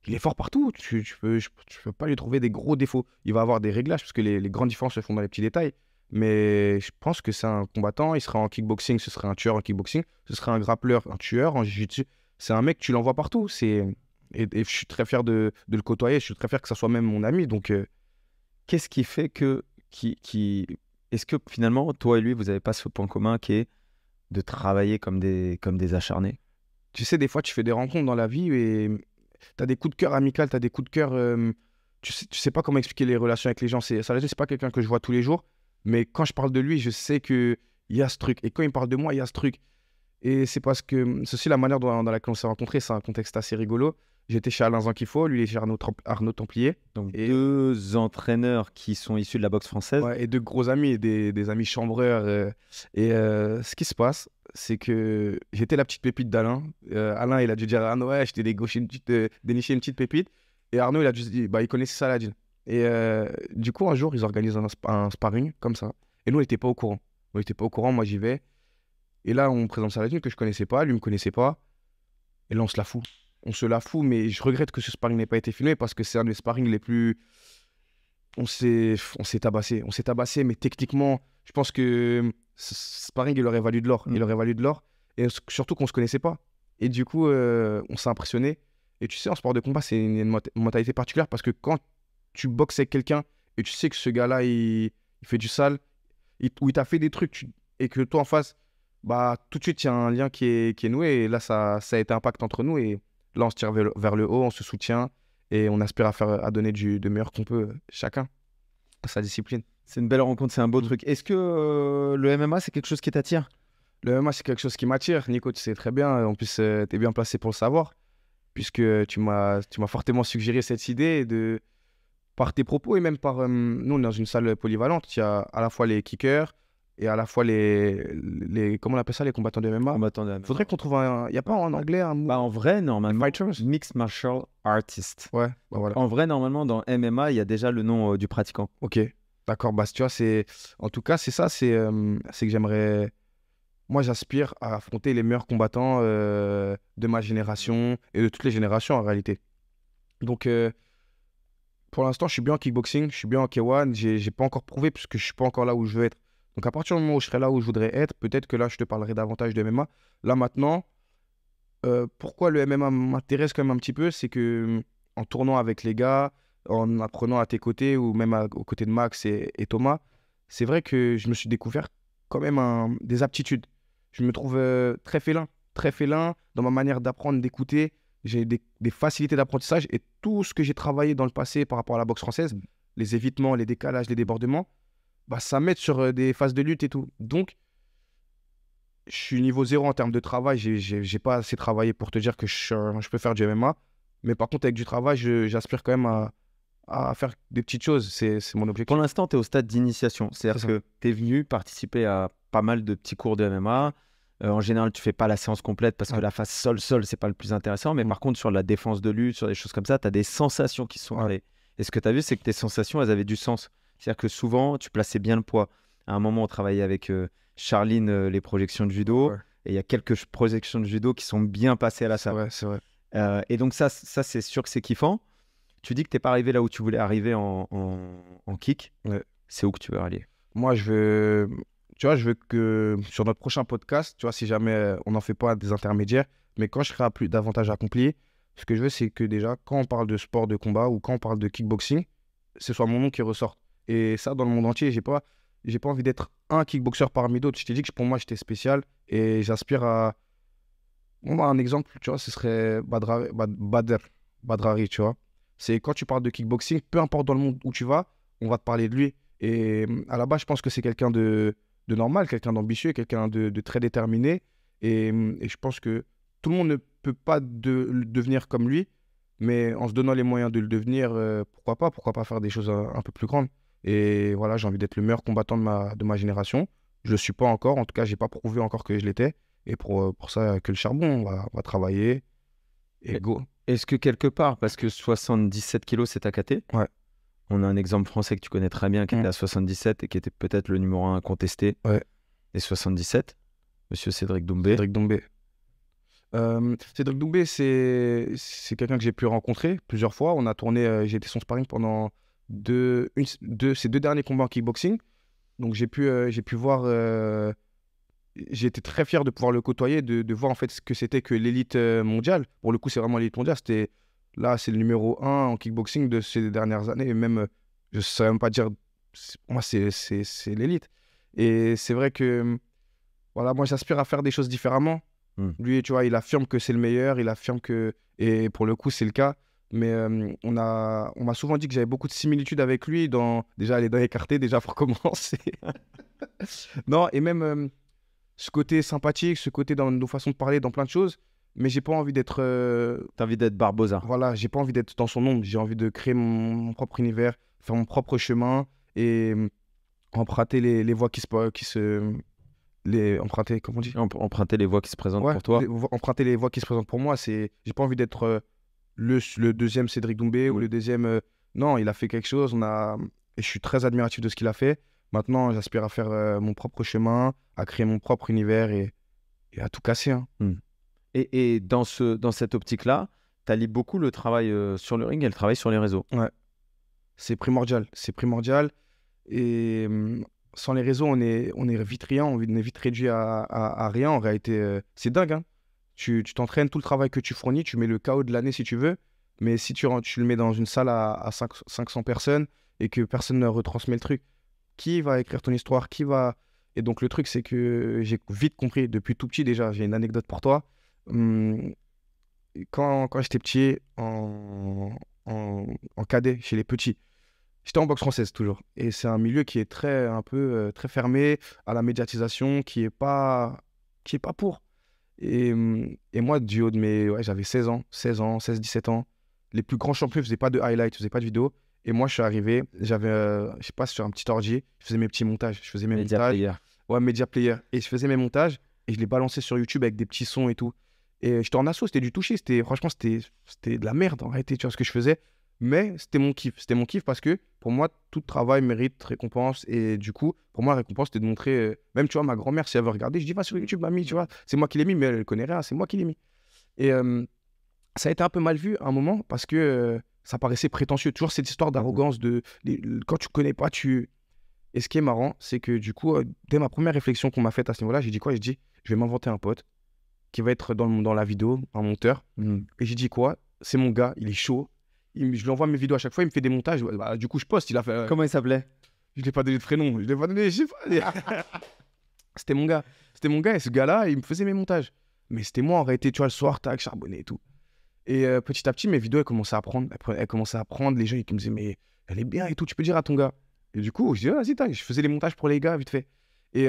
S2: est fort partout. Tu peux pas lui trouver des gros défauts. Il va avoir des réglages, parce que les grandes différences se font dans les petits détails. Mais je pense que c'est un combattant. Il sera en kickboxing, ce serait un tueur en kickboxing. Ce serait un grappleur, un tueur en jiu-jitsu. C'est un mec, tu l'envoies partout. Et je suis très fier de le côtoyer. Je suis très fier que ça soit même mon ami. Donc,
S1: qu'est-ce qui fait que... Est-ce que finalement, toi et lui, vous n'avez pas ce point commun qui est de travailler comme des acharnés?
S2: Tu sais, des fois, tu fais des rencontres dans la vie et tu as des coups de cœur amicaux, tu as des coups de cœur... tu sais pas comment expliquer les relations avec les gens. Saladin, c'est pas quelqu'un que je vois tous les jours. Mais quand je parle de lui, je sais qu'il y a ce truc. Et quand il parle de moi, il y a ce truc. Et c'est parce que ceci, la manière dans laquelle on s'est rencontrés, c'est un contexte assez rigolo. J'étais chez Alain Zankifo, lui il est chez Arnaud Templier.
S1: Donc deux entraîneurs qui sont issus de la boxe française.
S2: Ouais, et deux gros amis, des amis chambreurs. Ce qui se passe, c'est que j'étais la petite pépite d'Alain. Alain, il a dû dire à Arnaud, ouais, je t'ai déniché une petite pépite. Et Arnaud, il a dû se dire, bah, il connaissait Saladin. Et du coup, un jour, ils organisent un sparring comme ça. Et nous, on n'était pas au courant. Moi, j'y vais. Et là, on me présente Saladin que je connaissais pas, lui me connaissait pas. Et là, on se la fout. On se la fout, mais je regrette que ce sparring n'ait pas été filmé parce que c'est un des sparring les plus... On s'est tabassé. On s'est tabassé, mais techniquement, je pense que ce sparring, il aurait valu de l'or. Il aurait valu de l'or. Et surtout qu'on se connaissait pas. Et du coup, on s'est impressionné. Et tu sais, en sport de combat, c'est une mentalité particulière parce que quand tu boxes avec quelqu'un et tu sais que ce gars-là, il fait du sale, ou il t'a fait des trucs, et que toi en face, bah, tout de suite, il y a un lien qui est noué. Et là, ça a été impact entre nous. Et là, on se tire vers le haut, on se soutient et on aspire à donner de meilleur qu'on peut, chacun, à sa discipline.
S1: C'est une belle rencontre, c'est un beau truc. Est-ce que le MMA, c'est quelque chose qui t'attire?
S2: Le MMA, c'est quelque chose qui m'attire. Nico, tu sais très bien. En plus, tu es bien placé pour le savoir, puisque tu m'as fortement suggéré cette idée par tes propos et même par... nous, on est dans une salle polyvalente. Il y a à la fois les kickers et à la fois les comment on appelle ça, les combattants de MMA. Faudrait qu'on trouve il n'y a pas en anglais un mot?
S1: Bah, en vrai, normalement,
S2: fighters?
S1: Mixed Martial Artist.
S2: Ouais, bah voilà.
S1: En vrai, normalement, dans MMA, il y a déjà le nom du pratiquant.
S2: Ok, d'accord. Bah, tu vois, en tout cas, c'est ça. C'est que j'aimerais... Moi, j'aspire à affronter les meilleurs combattants de ma génération et de toutes les générations, en réalité. Donc, pour l'instant, je suis bien en kickboxing, je suis bien en K1. J'ai pas encore prouvé puisque je suis pas encore là où je veux être. Donc, à partir du moment où je serai là où je voudrais être, peut-être que là, je te parlerai davantage de MMA. Là, maintenant, pourquoi le MMA m'intéresse quand même un petit peu, c'est que en tournant avec les gars, en apprenant à tes côtés ou même aux côtés de Max et Thomas, c'est vrai que je me suis découvert quand même des aptitudes. Je me trouve très félin dans ma manière d'apprendre, d'écouter. J'ai des facilités d'apprentissage et tout ce que j'ai travaillé dans le passé par rapport à la boxe française, les évitements, les décalages, les débordements, bah, ça m'aide sur des phases de lutte et tout. Donc, je suis niveau 0 en termes de travail. J'ai pas assez travaillé pour te dire que je peux faire du MMA. Mais par contre, avec du travail, j'aspire quand même à faire des petites choses. C'est mon objectif.
S1: Pour l'instant, tu es au stade d'initiation. C'est-à-dire que tu es venu participer à pas mal de petits cours de MMA. En général, tu fais pas la séance complète parce que la phase sol-sol, c'est pas le plus intéressant. Mais par contre, sur la défense de lutte, sur des choses comme ça, tu as des sensations qui sont arrivées. Et ce que tu as vu, c'est que tes sensations, elles avaient du sens. C'est-à-dire que souvent, tu plaçais bien le poids. À un moment, on travaillait avec Charline les projections de judo. Et il y a quelques projections de judo qui sont bien passées à la salle.
S2: C'est vrai.
S1: Et donc ça c'est sûr que c'est kiffant. Tu dis que tu n'es pas arrivé là où tu voulais arriver en kick. C'est où que tu veux aller?
S2: Moi, tu vois, je veux que sur notre prochain podcast, tu vois, si jamais on n'en fait pas des intermédiaires, mais quand je serai davantage accompli, ce que je veux, c'est que déjà, quand on parle de sport de combat ou quand on parle de kickboxing, ce soit mon nom qui ressorte. Et ça, dans le monde entier, j'ai pas envie d'être un kickboxer parmi d'autres. Je t'ai dit que pour moi, j'étais spécial et j'aspire à... Bon, un exemple, tu vois, ce serait Badrari, tu vois. C'est quand tu parles de kickboxing, peu importe dans le monde où tu vas, on va te parler de lui. Et à la base, je pense que c'est quelqu'un de normal, quelqu'un d'ambitieux, quelqu'un de très déterminé. Et je pense que tout le monde ne peut pas devenir comme lui, mais en se donnant les moyens de le devenir, pourquoi pas faire des choses un peu plus grandes. Et voilà, j'ai envie d'être le meilleur combattant de ma génération. Je ne le suis pas encore, en tout cas, je n'ai pas prouvé encore que je l'étais. Et pour ça, que le charbon, on va travailler et go.
S1: Est-ce que quelque part, parce que 77 kilos, c'est ta KT, on a un exemple français que tu connais très bien qui était à 77 et qui était peut-être le numéro 1 contesté des 77, monsieur Cédric Doumbé.
S2: Cédric Doumbé, c'est quelqu'un que j'ai pu rencontrer plusieurs fois. On a tourné, j'ai été son sparring pendant ces 2 derniers combats en kickboxing. Donc j'ai pu voir... j'ai été très fier de pouvoir le côtoyer, de voir en fait ce que c'était que l'élite mondiale. Pour le coup, c'est vraiment l'élite mondiale. Là, c'est le numéro 1 en kickboxing de ces dernières années. Et même, je ne saurais même pas dire, moi, c'est l'élite. Et c'est vrai que, voilà, moi, j'aspire à faire des choses différemment. Lui, tu vois, il affirme que c'est le meilleur, il affirme que, et pour le coup, c'est le cas. Mais on m'a souvent dit que j'avais beaucoup de similitudes avec lui déjà les dents écartées, déjà pour commencer. Non, et même ce côté sympathique, ce côté dans nos façons de parler, dans plein de choses. Mais j'ai pas envie d'être...
S1: T'as envie d'être Barbosa.
S2: Voilà, j'ai pas envie d'être dans son ombre. J'ai envie de créer mon propre univers, faire mon propre chemin et emprunter les voies comment on dit?
S1: Emprunter les voies qui se présentent pour toi.
S2: Emprunter les voies qui se présentent pour moi. J'ai pas envie d'être le deuxième Cédric Doumbé ou le deuxième... Non, il a fait quelque chose. Et je suis très admiratif de ce qu'il a fait. Maintenant, j'aspire à faire mon propre chemin, à créer mon propre univers et à tout casser. Hein.
S1: Et dans cette optique-là, tu allies beaucoup le travail sur le ring et le travail sur les réseaux.
S2: Ouais, c'est primordial. C'est primordial. Et sans les réseaux, on est vite rien, on est vite réduit à rien. En réalité, c'est dingue. Hein. Tu t'entraînes, tout le travail que tu fournis, tu mets le KO de l'année si tu veux. Mais si tu le mets dans une salle à 500 personnes et que personne ne retransmet le truc, qui va écrire ton histoire? Et donc, le truc, c'est que j'ai vite compris, depuis tout petit déjà, j'ai une anecdote pour toi. Quand j'étais petit, en cadet, chez les petits, j'étais en boxe française toujours. Et c'est un milieu qui est très fermé à la médiatisation, qui est pas pour. Et moi, du haut de j'avais 16 ans, 16, 17 ans. Les plus grands champions ne faisaient pas de highlights, ne faisaient pas de vidéos. Et moi, je suis arrivé, j'avais, je sais pas, sur un petit ordi, je faisais mes petits montages. Je faisais mes montages. Ouais, Media Player. Et je faisais mes montages et je les balançais sur YouTube avec des petits sons et tout. Et j'étais en assaut, c'était du toucher. Franchement, c'était de la merde en réalité, tu vois ce que je faisais. Mais c'était mon kiff. C'était mon kiff parce que pour moi, tout travail mérite récompense. Et du coup, pour moi, la récompense, c'était de montrer. Même, tu vois, ma grand-mère, si elle veut regarder, je dis, va sur YouTube, mamie, tu vois. C'est moi qui l'ai mis, mais elle ne connaît rien, c'est moi qui l'ai mis. Et ça a été un peu mal vu à un moment parce que ça paraissait prétentieux. Toujours cette histoire d'arrogance, quand tu connais pas, Et ce qui est marrant, c'est que du coup, dès ma première réflexion qu'on m'a faite à ce niveau-là, j'ai dit quoi? J'ai dit, je vais m'inventer un pote qui va être dans la vidéo, un monteur. Et j'ai dit quoi? C'est mon gars, il est chaud. Je lui envoie mes vidéos à chaque fois, il me fait des montages. Bah, du coup, je poste. Il a fait.
S1: Comment il s'appelait?
S2: Je ne l'ai pas donné de prénom. Je l'ai pas donné, je sais pas. C'était mon gars. C'était mon gars et ce gars-là, il me faisait mes montages. Mais c'était moi en réalité, tu vois, le soir, tac, charbonné et tout. Et petit à petit, mes vidéos, elles commençaient à prendre. Elles commençaient à prendre. Les gens, ils me disaient, mais elle est bien et tout, tu peux dire à ton gars. Et du coup, je dis, vas-y, tac. Je faisais les montages pour les gars, vite fait. Et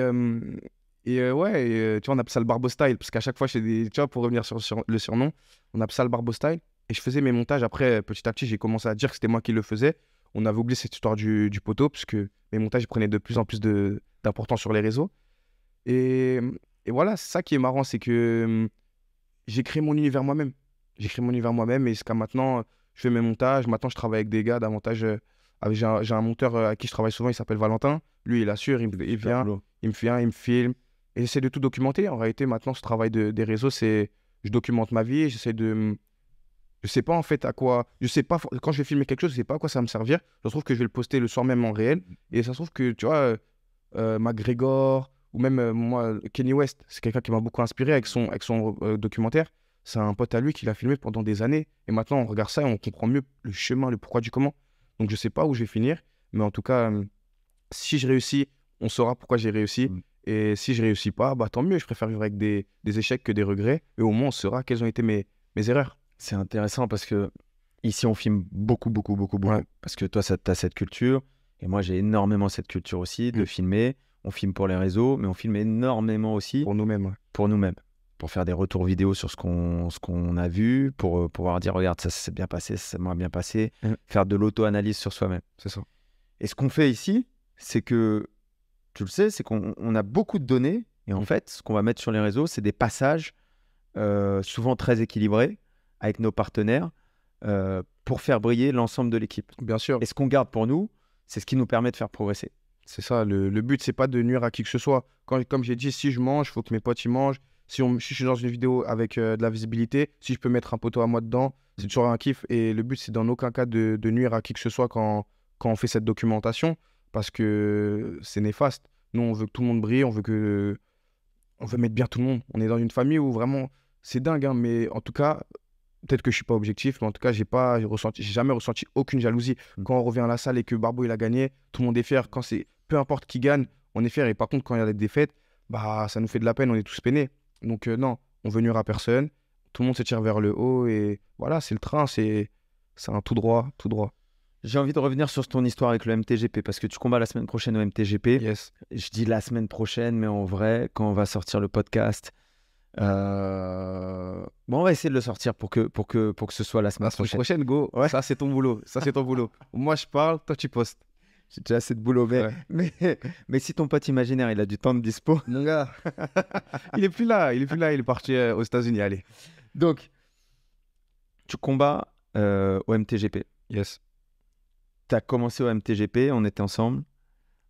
S2: Et ouais, tu vois, on appelle ça le Barbo Style, parce qu'à chaque fois, tu vois, pour revenir sur le surnom, on appelle ça le Barbo Style. Et je faisais mes montages. Après, petit à petit, j'ai commencé à dire que c'était moi qui le faisais. On avait oublié cette histoire du poteau, parce que mes montages prenaient de plus en plus d'importance sur les réseaux. Et, et voilà, c'est ça qui est marrant, c'est que j'ai créé mon univers moi-même. J'ai créé mon univers moi-même, et jusqu'à maintenant, je fais mes montages. Maintenant, je travaille avec des gars davantage. J'ai un monteur à qui je travaille souvent, il s'appelle Valentin. Lui, il assure, il vient, il me filme. Et j'essaie de tout documenter. En réalité, maintenant, ce travail des réseaux, c'est je documente ma vie. J'essaie de. Je sais pas en fait à quoi. Je sais pas. Quand je vais filmer quelque chose, je sais pas à quoi ça va me servir. Je trouve que je vais le poster le soir même en réel. Et ça se trouve que, tu vois, McGregor ou même moi, Kenny West, c'est quelqu'un qui m'a beaucoup inspiré avec son documentaire. C'est un pote à lui qui l'a filmé pendant des années. Et maintenant, on regarde ça et on comprend mieux le chemin, le pourquoi du comment. Donc, je sais pas où je vais finir. Mais en tout cas, si je réussis, on saura pourquoi j'ai réussi. Et si je réussis pas, bah, tant mieux. Je préfère vivre avec des échecs que des regrets. Et au moins, on saura quelles ont été mes erreurs.
S1: C'est intéressant parce que ici, on filme beaucoup.
S2: Ouais.
S1: Parce que toi, tu as cette culture. Et moi, j'ai énormément cette culture aussi de filmer. On filme pour les réseaux, mais on filme énormément aussi
S2: pour nous-mêmes. Ouais.
S1: Pour nous-mêmes. Pour faire des retours vidéo sur ce qu'on a vu, pour pouvoir dire, regarde, ça s'est bien passé, ça s'est moins bien passé. Faire de l'auto-analyse sur soi-même.
S2: C'est ça.
S1: Et ce qu'on fait ici, c'est que, tu le sais, c'est qu'on a beaucoup de données. Et en fait, ce qu'on va mettre sur les réseaux, c'est des passages souvent très équilibrés avec nos partenaires pour faire briller l'ensemble de l'équipe.
S2: Bien sûr.
S1: Et ce qu'on garde pour nous, c'est ce qui nous permet de faire progresser.
S2: C'est ça, le but, c'est pas de nuire à qui que ce soit. Comme j'ai dit, si je mange, il faut que mes potes y mangent. Si je suis dans une vidéo avec de la visibilité, si je peux mettre un poteau à moi dedans, c'est toujours un kiff. Et le but, c'est dans aucun cas de nuire à qui que ce soit quand on fait cette documentation, parce que c'est néfaste. Nous, on veut que tout le monde brille, on veut mettre bien tout le monde. On est dans une famille où vraiment, c'est dingue, hein, mais en tout cas, peut-être que je suis pas objectif, mais en tout cas, j'ai jamais ressenti aucune jalousie. Quand on revient à la salle et que Barbo il a gagné, tout le monde est fier. Peu importe qui gagne, on est fier. Et par contre, quand il y a des défaites, bah ça nous fait de la peine, on est tous peinés. Donc non, on veut nuire à personne. Tout le monde se tire vers le haut et voilà, c'est le train, c'est un tout droit.
S1: J'ai envie de revenir sur ton histoire avec le MTGP parce que tu combats la semaine prochaine au MTGP.
S2: Yes.
S1: Je dis la semaine prochaine, mais en vrai, quand on va sortir le podcast, on va essayer de le sortir pour que ce soit la semaine prochaine.
S2: Go. Ouais. Ça, c'est ton boulot. Moi, je parle, toi, tu postes.
S1: J'ai déjà assez de boulot, mais si ton pote imaginaire, il a du temps de dispo.
S2: Mon gars, il est plus là, il est parti aux États-Unis, allez.
S1: Donc, tu combats au MTGP.
S2: Yes.
S1: Tu as commencé au MTGP, on était ensemble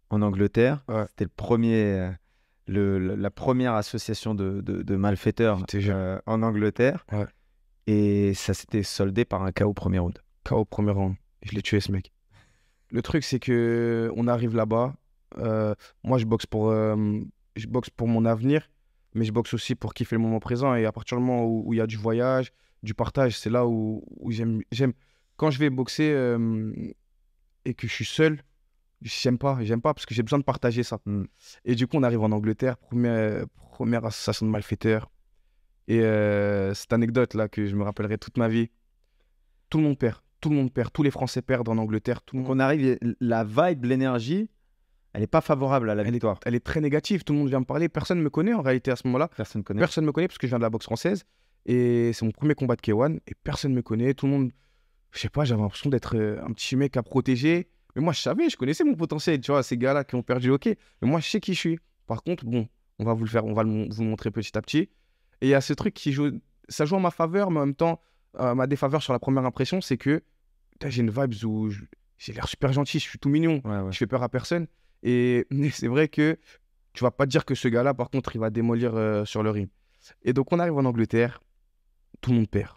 S1: en Angleterre. Ouais. C'était la première association de malfaiteurs en Angleterre. Ouais. Et ça s'était soldé par un KO premier round.
S2: KO premier round. Je l'ai tué, ce mec. Le truc, c'est que on arrive là-bas. Moi, je boxe pour mon avenir, mais je boxe aussi pour kiffer le moment présent. Et à partir du moment où il y a du voyage, du partage, c'est là où j'aime. Quand je vais boxer et que je suis seul, j'aime pas parce que j'ai besoin de partager ça. Et du coup, on arrive en Angleterre, première association de malfaiteurs. Et cette anecdote-là que je me rappellerai toute ma vie, tout le monde perd. Tous les Français perdent en Angleterre.
S1: Donc on arrive, la vibe, l'énergie, elle n'est pas favorable à la victoire.
S2: Elle est très négative. Tout le monde vient me parler. Personne ne me connaît en réalité à ce moment-là. Personne ne me connaît parce que je viens de la boxe française. Et c'est mon premier combat de K1. Et personne ne me connaît. Tout le monde, je sais pas, j'avais l'impression d'être un petit mec à protéger. Mais moi, je connaissais mon potentiel. Tu vois, ces gars-là qui ont perdu, ok. Mais moi, je sais qui je suis. Par contre, bon, on va vous le montrer petit à petit. Et il y a ce truc qui joue, ça joue en ma faveur, mais en même temps, ma défaveur sur la première impression, c'est que j'ai une vibe où j'ai l'air super gentil, je suis tout mignon, je fais peur à personne. Et c'est vrai que tu vas pas te dire que ce gars-là, par contre, il va démolir sur le ring. Et donc, on arrive en Angleterre, tout le monde perd.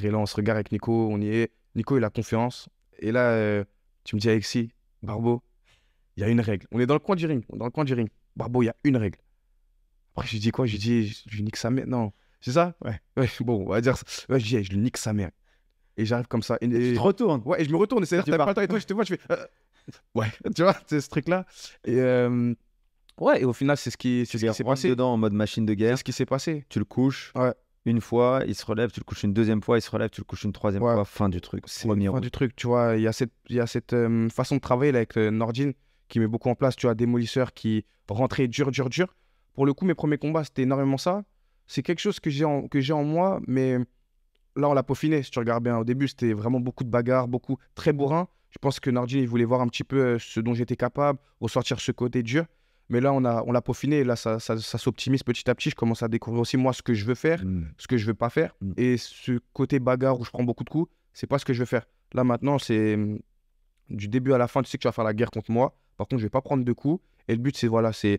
S2: Et là, on se regarde avec Nico, on y est. Nico, il a confiance. Et là, tu me dis, Alexis, Barbo, il y a une règle. On est dans le coin du ring. Barbo, il y a une règle. Après, je lui dis quoi? Je lui nique sa mère. Non, c'est ça? Ouais. Bon, on va dire ça. Ouais, je lui nique sa mère. Et j'arrive comme ça. Et
S1: tu te retournes.
S2: Ouais, et je me retourne. C'est-à-dire que t'as pas le temps. Et toi, je te vois, je fais. Ouais, tu vois, c'est ce truc-là. Et ouais, et au final, c'est ce qui s'est passé.
S1: Dedans en mode machine de guerre.
S2: C'est ce qui s'est passé.
S1: Tu le couches.
S2: Ouais.
S1: Une fois, il se relève, tu le couches une deuxième fois, il se relève, tu le couches une troisième fois, fin du truc.
S2: C'est fin du truc, tu vois. Il y a cette façon de travailler là, avec Nordin qui met beaucoup en place, tu vois, démolisseur qui rentrait dur. pour le coup, mes premiers combats, c'était énormément ça. C'est quelque chose que j'ai en moi, mais là, on l'a peaufiné. Si tu regardes bien, au début, c'était vraiment beaucoup de bagarres, beaucoup, très bourrin. Je pense que Nordin, il voulait voir un petit peu ce dont j'étais capable, ressortir ce côté dur. Mais là, on l'a peaufiné. Et là, ça s'optimise petit à petit. Je commence à découvrir aussi, moi, ce que je veux faire, ce que je veux pas faire. Et ce côté bagarre où je prends beaucoup de coups, c'est pas ce que je veux faire. Là, maintenant, c'est du début à la fin, tu sais que tu vas faire la guerre contre moi. Par contre, je vais pas prendre de coups. Et le but, c'est, voilà, je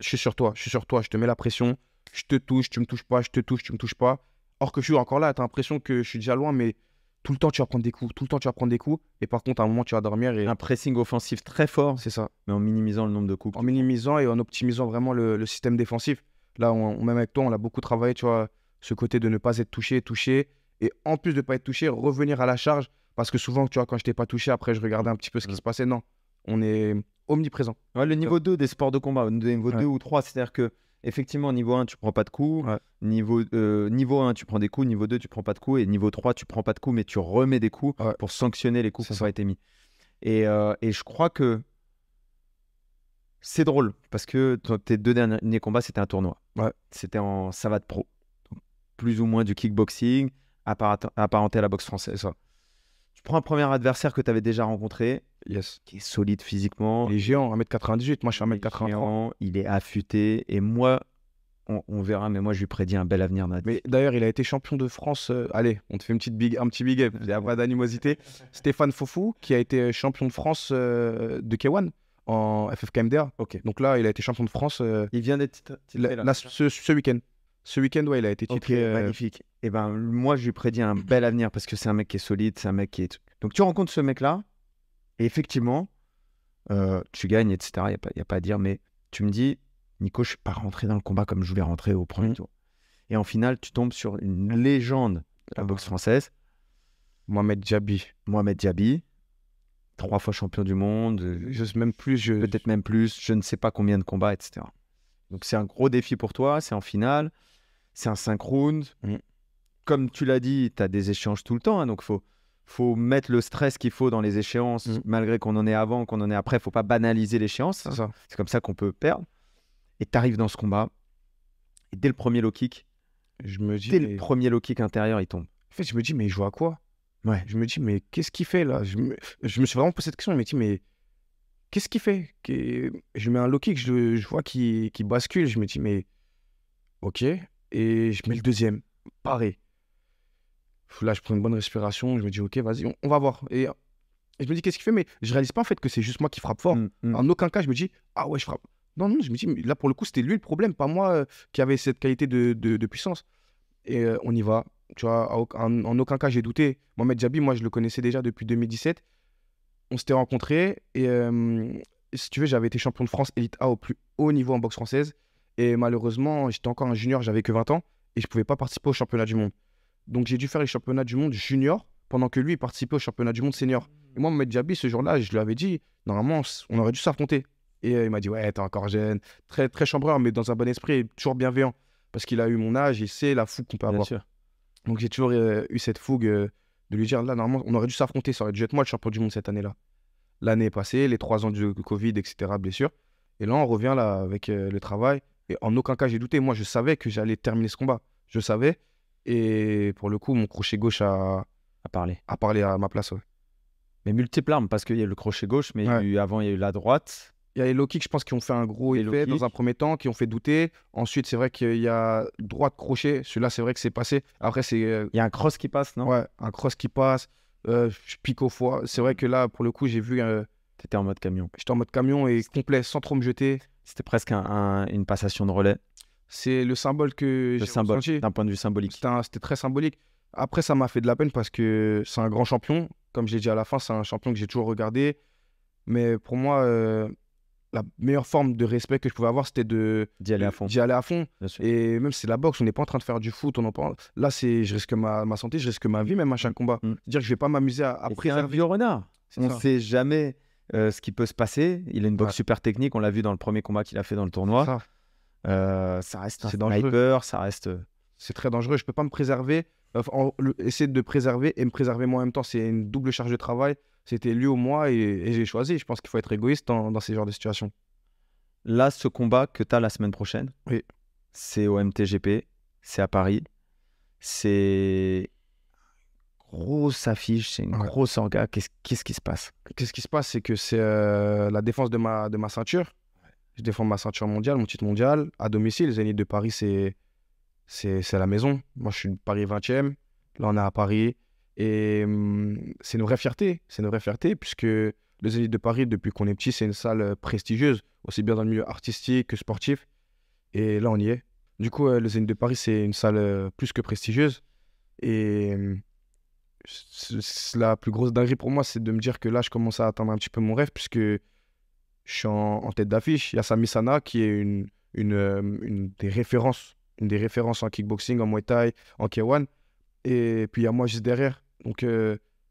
S2: suis sur toi, je te mets la pression, je te touche, tu me touches pas, je te touche, tu me touches pas. Or que je suis encore là, tu as l'impression que je suis déjà loin, mais tout le temps, tu vas prendre des coups, tout le temps, tu vas prendre des coups. Et par contre, à un moment, tu vas dormir. Et
S1: un pressing offensif très fort,
S2: c'est ça.
S1: mais en minimisant le nombre de coups.
S2: En minimisant et en optimisant vraiment le système défensif. Là, même avec toi, on a beaucoup travaillé, tu vois, ce côté de ne pas être touché. Et en plus de ne pas être touché, revenir à la charge. Parce que souvent, tu vois, quand je t'ai pas touché, après, je regardais un petit peu ce qui se passait. Non, on est omniprésent.
S1: Ouais, le niveau 2 des sports de combat, le niveau 2 ou 3, c'est-à-dire que effectivement, niveau 1, tu prends pas de coups.
S2: Ouais.
S1: Niveau 1, tu prends des coups. Niveau 2, tu prends pas de coups. Et niveau 3, tu prends pas de coups, mais tu remets des coups pour sanctionner les coups qui ont été mis. Et je crois que c'est drôle parce que tes 2 derniers combats, c'était un tournoi.
S2: Ouais.
S1: C'était en savate pro. Donc, plus ou moins du kickboxing, apparenté à la boxe française.
S2: Ça.
S1: Tu prends un premier adversaire que tu avais déjà rencontré, qui est solide physiquement.
S2: Il est géant, 1m98. Moi, je suis 1m83.
S1: Il est affûté. Et moi, on verra, mais moi, je lui prédis un bel avenir.
S2: Mais d'ailleurs, il a été champion de France. Allez, on te fait un petit big up. Il n'y a pas d'animosité. Stéphane Fofou, qui a été champion de France de K1 en FFKMDA.
S1: Ok.
S2: Donc là, il a été champion de France.
S1: Il vient d'être titré là.
S2: Ce week-end. Ce week-end, ouais, il a été titré.
S1: Magnifique. Et ben, moi, je lui prédis un bel avenir parce que c'est un mec qui est solide, c'est un mec qui est. Donc, tu rencontres ce mec-là, et effectivement, tu gagnes, etc. Il n'y a pas à dire, mais tu me dis, Nico, je ne suis pas rentré dans le combat comme je voulais rentrer au premier tour. Et en finale, tu tombes sur une légende de la boxe française,
S2: Mohamed
S1: Diaby, 3 fois champion du monde, peut-être même plus, je ne sais pas combien de combats, etc. Donc, c'est un gros défi pour toi, c'est en finale. C'est un 5 rounds. Comme tu l'as dit, tu as des échéances tout le temps. Hein, donc, il faut mettre le stress qu'il faut dans les échéances, malgré qu'on en ait avant, qu'on en ait après. Il ne faut pas banaliser l'échéance. C'est comme ça qu'on peut perdre. Et tu arrives dans ce combat. Et dès le premier low kick, le premier low kick intérieur, il tombe.
S2: En fait, je me dis, mais il joue à quoi?
S1: Ouais.
S2: Je me dis, mais qu'est-ce qu'il fait là? Je me suis vraiment posé cette question. Je me dis, mais qu'est-ce qu'il fait? Je mets un low kick, je vois qu'il bascule. Je me dis, mais ok. Et je mets le deuxième. Pareil. Là, je prends une bonne respiration. Je me dis, ok, vas-y, on va voir. Et je me dis, qu'est-ce qu'il fait? Mais je réalise pas en fait que c'est juste moi qui frappe fort. En aucun cas, je me dis, ah ouais, je frappe. Non, je me dis, mais là, pour le coup, c'était lui le problème, pas moi qui avait cette qualité de puissance. Et on y va. Tu vois, en aucun cas, j'ai douté. Mohamed Diaby, moi, je le connaissais déjà depuis 2017. On s'était rencontrés. Et si tu veux, j'avais été champion de France Elite A au plus haut niveau en boxe française. Et malheureusement, j'étais encore un junior, j'avais que 20 ans. Et je ne pouvais pas participer au championnat du monde. Donc, j'ai dû faire les championnats du monde junior pendant que lui, il participait au championnat du monde senior. Et moi, Mohamed Diaby, ce jour-là, je lui avais dit, normalement, on aurait dû s'affronter. Et il m'a dit, ouais, t'es encore jeune. Très, très chambreur, mais dans un bon esprit, toujours bienveillant. Parce qu'il a eu mon âge, il sait la fougue qu'on peut avoir.
S1: Bien sûr.
S2: Donc, j'ai toujours eu cette fougue de lui dire, là, normalement, on aurait dû s'affronter. Ça aurait dû être moi le champion du monde cette année-là. L'année est passée, les 3 ans du Covid, etc., blessure. Et là, on revient là avec le travail. Et en aucun cas, j'ai douté. Moi, je savais que j'allais terminer ce combat. Je savais. Et pour le coup, mon crochet gauche a parlé à ma place. Ouais.
S1: Mais multiples armes, parce qu'il y a le crochet gauche, mais avant, il y a eu la droite.
S2: Il y a les low kicks, je pense, qui ont fait un gros effet dans un premier temps, qui ont fait douter. Ensuite, c'est vrai qu'il y a droite crochet. Celui-là, c'est vrai que c'est passé. Après, c'est.
S1: Il y a un cross qui passe, non?
S2: Ouais, un cross qui passe. Je pique au foie. C'est vrai que là, pour le coup, j'ai vu.
S1: T'étais en mode camion.
S2: J'étais en mode camion et complet, sans trop me jeter.
S1: C'était presque une passation de relais.
S2: C'est le symbole que j'ai ressenti.
S1: D'un point de vue symbolique.
S2: C'était très symbolique. Après, ça m'a fait de la peine parce que c'est un grand champion. Comme je l'ai dit à la fin, c'est un champion que j'ai toujours regardé. Mais pour moi, la meilleure forme de respect que je pouvais avoir, c'était
S1: d'y aller à fond.
S2: Et même si c'est la boxe, on n'est pas en train de faire du foot. Là, je risque ma santé, je risque ma vie même à chaque combat. C'est-à-dire que je ne vais pas m'amuser à préserver.
S1: C'est un vieux renard. On ne sait jamais ce qui peut se passer. Il a une boxe super technique. On l'a vu dans le premier combat qu'il a fait dans le tournoi. Ça reste un sniper, ça reste...
S2: C'est très dangereux. Je ne peux pas me préserver. Essayer de préserver et me préserver moi en même temps, c'est une double charge de travail. C'était lui ou moi et j'ai choisi. Je pense qu'il faut être égoïste dans ces genres de situations.
S1: là, ce combat que tu as la semaine prochaine,
S2: Oui.
S1: c'est au MTGP, c'est à Paris. C'est grosse affiche, c'est une grosse orga. Qu'est-ce qui se passe?
S2: Qu'est-ce qui se passe? C'est que c'est la défense de ma ceinture. Je défends ma ceinture mondiale, mon titre mondial. À domicile, Zénith de Paris, c'est la maison. Moi, je suis Paris 20e. Là, on est à Paris. Et c'est une vraie fierté. C'est une vraie fierté puisque le Zénith de Paris, depuis qu'on est petit, c'est une salle prestigieuse, aussi bien dans le milieu artistique que sportif. Et là, on y est. Du coup, le Zénith de Paris, c'est une salle plus que prestigieuse. Et la plus grosse dinguerie pour moi, c'est de me dire que là, je commence à atteindre un petit peu mon rêve puisque je suis en tête d'affiche. Il y a Sami Sana qui est une des références en kickboxing, en Muay Thai, en K1. Et puis il y a moi juste derrière. Donc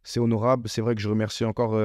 S2: c'est honorable. C'est vrai que je remercie encore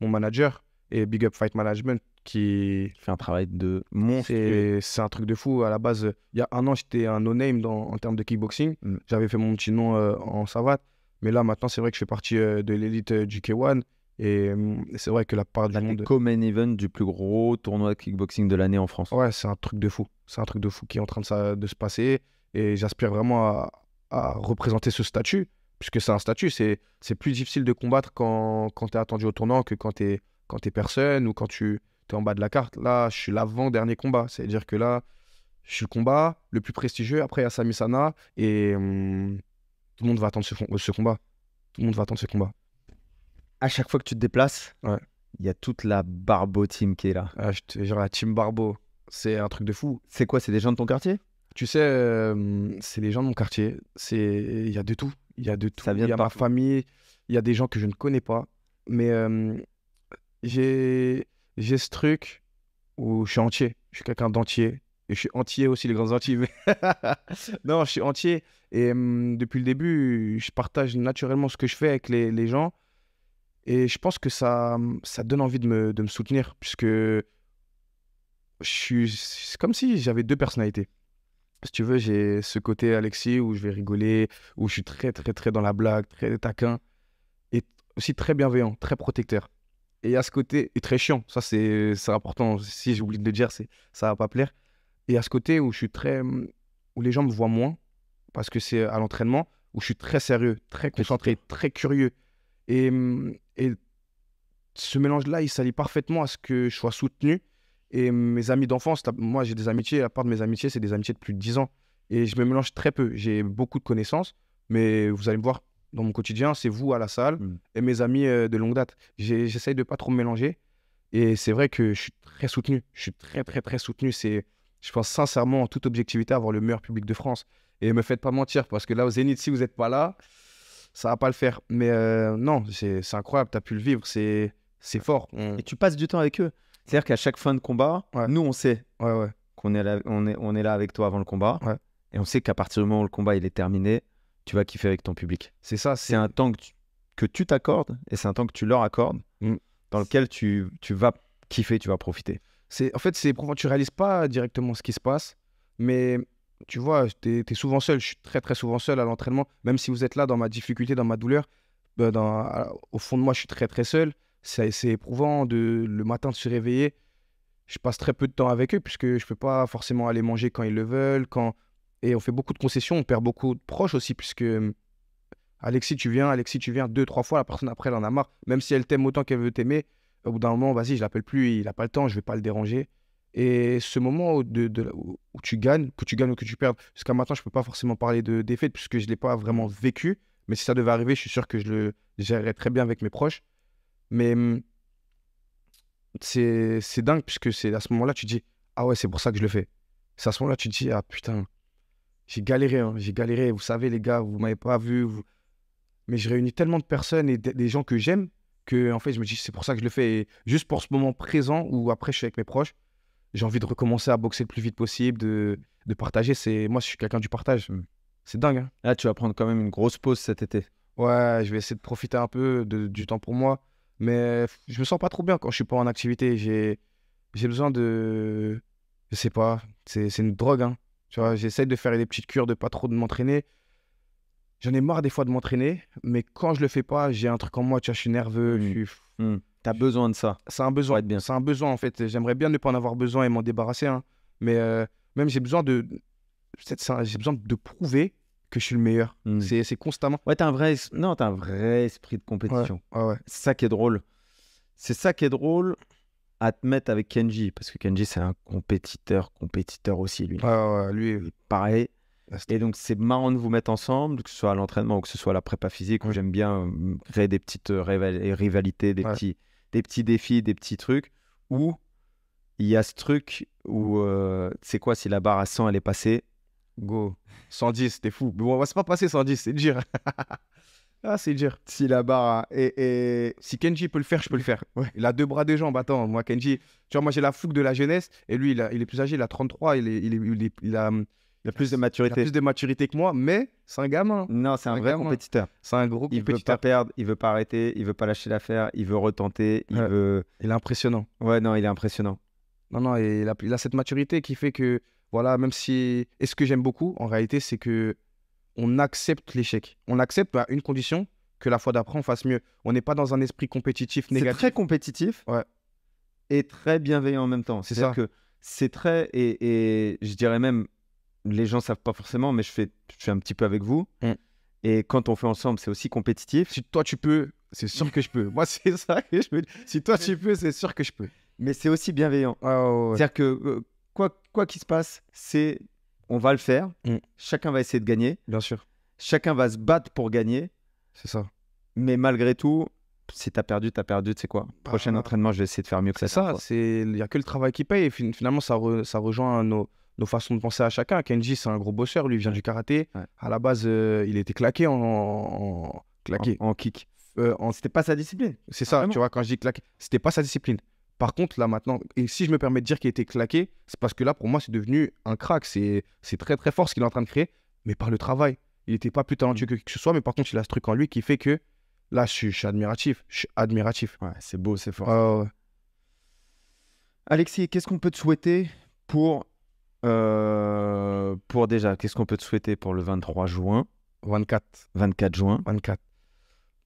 S2: mon manager et Big Up Fight Management qui
S1: fait un travail de monstre.
S2: C'est un truc de fou. À la base, il y a un an, j'étais un no-name en termes de kickboxing. J'avais fait mon petit nom en savate. Mais là, maintenant, c'est vrai que je fais partie de l'élite du K1. Et c'est vrai que la part du monde...
S1: co-main event du plus gros tournoi de kickboxing de l'année en France.
S2: Ouais, c'est un truc de fou. C'est un truc de fou qui est en train de se passer. Et j'aspire vraiment à représenter ce statut. Puisque c'est un statut. C'est plus difficile de combattre quand tu es attendu au tournant que quand tu es personne ou quand tu es en bas de la carte. Là, je suis l'avant-dernier combat. C'est-à-dire que là, je suis le combat le plus prestigieux. Après, il y a Sami Sana. Et tout le monde va attendre ce combat. Tout le monde va attendre ce combat.
S1: À chaque fois que tu te déplaces, il y a toute la Barbeau team qui est là.
S2: Genre la team Barbeau, c'est un truc de fou.
S1: C'est quoi? C'est des gens de ton quartier?
S2: Tu sais, c'est les gens de mon quartier. Il y a de tout. Il y a de tout. Il y a ma famille. Il y a des gens que je ne connais pas. Mais j'ai ce truc où je suis entier. Je suis quelqu'un d'entier. Et je suis entier aussi, les grands entiers. Non, je suis entier. Et depuis le début, je partage naturellement ce que je fais avec les gens. Et je pense que ça donne envie de me soutenir, puisque c'est comme si j'avais deux personnalités. Si tu veux, j'ai ce côté Alexis où je vais rigoler, où je suis très, très, très dans la blague, très taquin, et aussi très bienveillant, très protecteur. Et il y a ce côté, et très chiant, ça c'est important, si j'ai oublié de le dire, ça va pas plaire. Et il y a ce côté où je suis où les gens me voient moins, parce que c'est à l'entraînement, où je suis très sérieux, très concentré, très curieux. Et ce mélange-là, il s'allie parfaitement à ce que je sois soutenu. Et mes amis d'enfance, moi j'ai des amitiés, la part de mes amitiés, c'est des amitiés de plus de 10 ans. Et je me mélange très peu. J'ai beaucoup de connaissances, mais vous allez me voir dans mon quotidien, c'est vous à la salle et mes amis de longue date. J'essaye de pas trop me mélanger. Et c'est vrai que je suis très soutenu. Je suis très, très, très soutenu. Je pense sincèrement, en toute objectivité, avoir le meilleur public de France. Et me faites pas mentir, parce que là, au Zénith, si vous n'êtes pas là, ça va pas le faire. Mais non, c'est incroyable, tu as pu le vivre, c'est fort.
S1: Et tu passes du temps avec eux. C'est-à-dire qu'à chaque fin de combat, nous, on sait qu'on est là, on est là avec toi avant le combat. Et on sait qu'à partir du moment où le combat il est terminé, tu vas kiffer avec ton public.
S2: C'est ça.
S1: C'est un temps que tu t'accordes et c'est un temps que tu leur accordes dans lequel tu vas kiffer, tu vas profiter.
S2: En fait, tu réalises pas directement ce qui se passe, mais tu vois, tu es souvent seul. Je suis très, très souvent seul à l'entraînement. Même si vous êtes là dans ma difficulté, dans ma douleur, au fond de moi, je suis très, très seul. C'est éprouvant le matin de se réveiller. Je passe très peu de temps avec eux puisque je ne peux pas forcément aller manger quand ils le veulent. Et on fait beaucoup de concessions, on perd beaucoup de proches aussi puisque Alexis, tu viens 2-3 fois, la personne après, elle en a marre. Même si elle t'aime autant qu'elle veut t'aimer, au bout d'un moment, vas-y, je l'appelle plus, il n'a pas le temps, je ne vais pas le déranger. Et ce moment où tu gagnes, que tu gagnes ou que tu perds, jusqu'à maintenant, je ne peux pas forcément parler de défaite puisque je ne l'ai pas vraiment vécu. Mais si ça devait arriver, je suis sûr que je le gérerais très bien avec mes proches. Mais c'est dingue puisque c'est à ce moment-là, tu te dis, ah ouais, c'est pour ça que je le fais. C'est à ce moment-là, tu te dis, ah putain, j'ai galéré, hein, j'ai galéré. Vous savez, les gars, vous ne m'avez pas vu. Mais je réunis tellement de personnes et des gens que j'aime que en fait, je me dis, c'est pour ça que je le fais. Et juste pour ce moment présent où après, je suis avec mes proches, j'ai envie de recommencer à boxer le plus vite possible, de partager. Moi, je suis quelqu'un du partage. C'est dingue. Hein.
S1: Là, tu vas prendre quand même une grosse pause cet été.
S2: Ouais, je vais essayer de profiter un peu du temps pour moi. Mais je me sens pas trop bien quand je suis pas en activité. J'ai besoin de... Je sais pas, c'est une drogue. Hein. Tu vois, j'essaie de faire des petites cures, de pas trop de m'entraîner. J'en ai marre des fois de m'entraîner, mais quand je le fais pas, j'ai un truc en moi, tu vois, je suis nerveux.
S1: Tu as besoin de ça.
S2: C'est un besoin.
S1: Être bien.
S2: C'est un besoin, en fait. J'aimerais bien ne pas en avoir besoin et m'en débarrasser. Hein. Mais même, j'ai besoin de prouver que je suis le meilleur. C'est constamment.
S1: Ouais, t'as un vrai esprit de compétition.
S2: Ouais.
S1: C'est ça qui est drôle. C'est ça qui est drôle à te mettre avec Kenji. Parce que Kenji, c'est un compétiteur aussi, lui.
S2: Ouais, lui.
S1: Pareil. Et donc, c'est marrant de vous mettre ensemble, que ce soit à l'entraînement ou que ce soit à la prépa physique, où j'aime bien créer des petites rivalités, des petits défis, des petits trucs, où il y a ce truc où, tu sais quoi, si la barre à 100, elle est passée,
S2: go. 110, c'était fou. Mais bon, on va pas passer 110, c'est dur. Ah, c'est dur.
S1: Si la barre
S2: si Kenji peut le faire, je peux le faire. Ouais. Il a 2 bras, 2 jambes. Attends, moi, Kenji, tu vois, moi, j'ai la fougue de la jeunesse, et lui, il est plus âgé, il a 33, il a plus de maturité. Il a plus de maturité que moi, mais c'est un gamin.
S1: Non, c'est un vrai compétiteur.
S2: C'est un gros compétiteur.
S1: Il veut pas perdre, il veut pas arrêter, il veut pas lâcher l'affaire, il veut retenter, il est
S2: impressionnant.
S1: Ouais, non, il est impressionnant.
S2: Non, il a cette maturité qui fait que, voilà, même si... Et ce que j'aime beaucoup, en réalité, c'est que on accepte l'échec. On accepte à une condition, que la fois d'après, on fasse mieux. On n'est pas dans un esprit compétitif négatif.
S1: C'est très compétitif et très bienveillant en même temps.
S2: C'est ça.
S1: Que c'est très... Et je dirais même, les gens ne savent pas forcément, mais je fais un petit peu avec vous. Et quand on fait ensemble, c'est aussi compétitif.
S2: Si toi, tu peux, c'est sûr que je peux. Moi, c'est ça que je peux dire. Si toi, tu peux, c'est sûr que je peux.
S1: Mais c'est aussi bienveillant.
S2: Ouais.
S1: C'est-à-dire que quoi qu'il se passe, on va le faire. Chacun va essayer de gagner.
S2: Bien sûr.
S1: Chacun va se battre pour gagner.
S2: C'est ça.
S1: Mais malgré tout, si tu as perdu, tu sais quoi. Prochain entraînement, je vais essayer de faire mieux que ça.
S2: C'est ça. Il n'y a que le travail qui paye. Et finalement, ça rejoint nos façons de penser à chacun. Kenji, c'est un gros bosseur. Lui, il vient du karaté. Ouais. À la base, il était claqué en
S1: kick. C'était pas sa discipline.
S2: C'est ça. Vraiment. Tu vois, quand je dis claqué, c'était pas sa discipline. Par contre, là, maintenant, et si je me permets de dire qu'il était claqué, c'est parce que là, pour moi, c'est devenu un crack. C'est très, très fort ce qu'il est en train de créer, mais par le travail. Il n'était pas plus talentueux que ce soit, mais par contre, il a ce truc en lui qui fait que là, je suis admiratif.
S1: Ouais, c'est beau, c'est fort.
S2: Ouais.
S1: Alexis, qu'est-ce qu'on peut te souhaiter pour déjà, qu'est-ce qu'on peut te souhaiter pour le 23 juin 24 juin.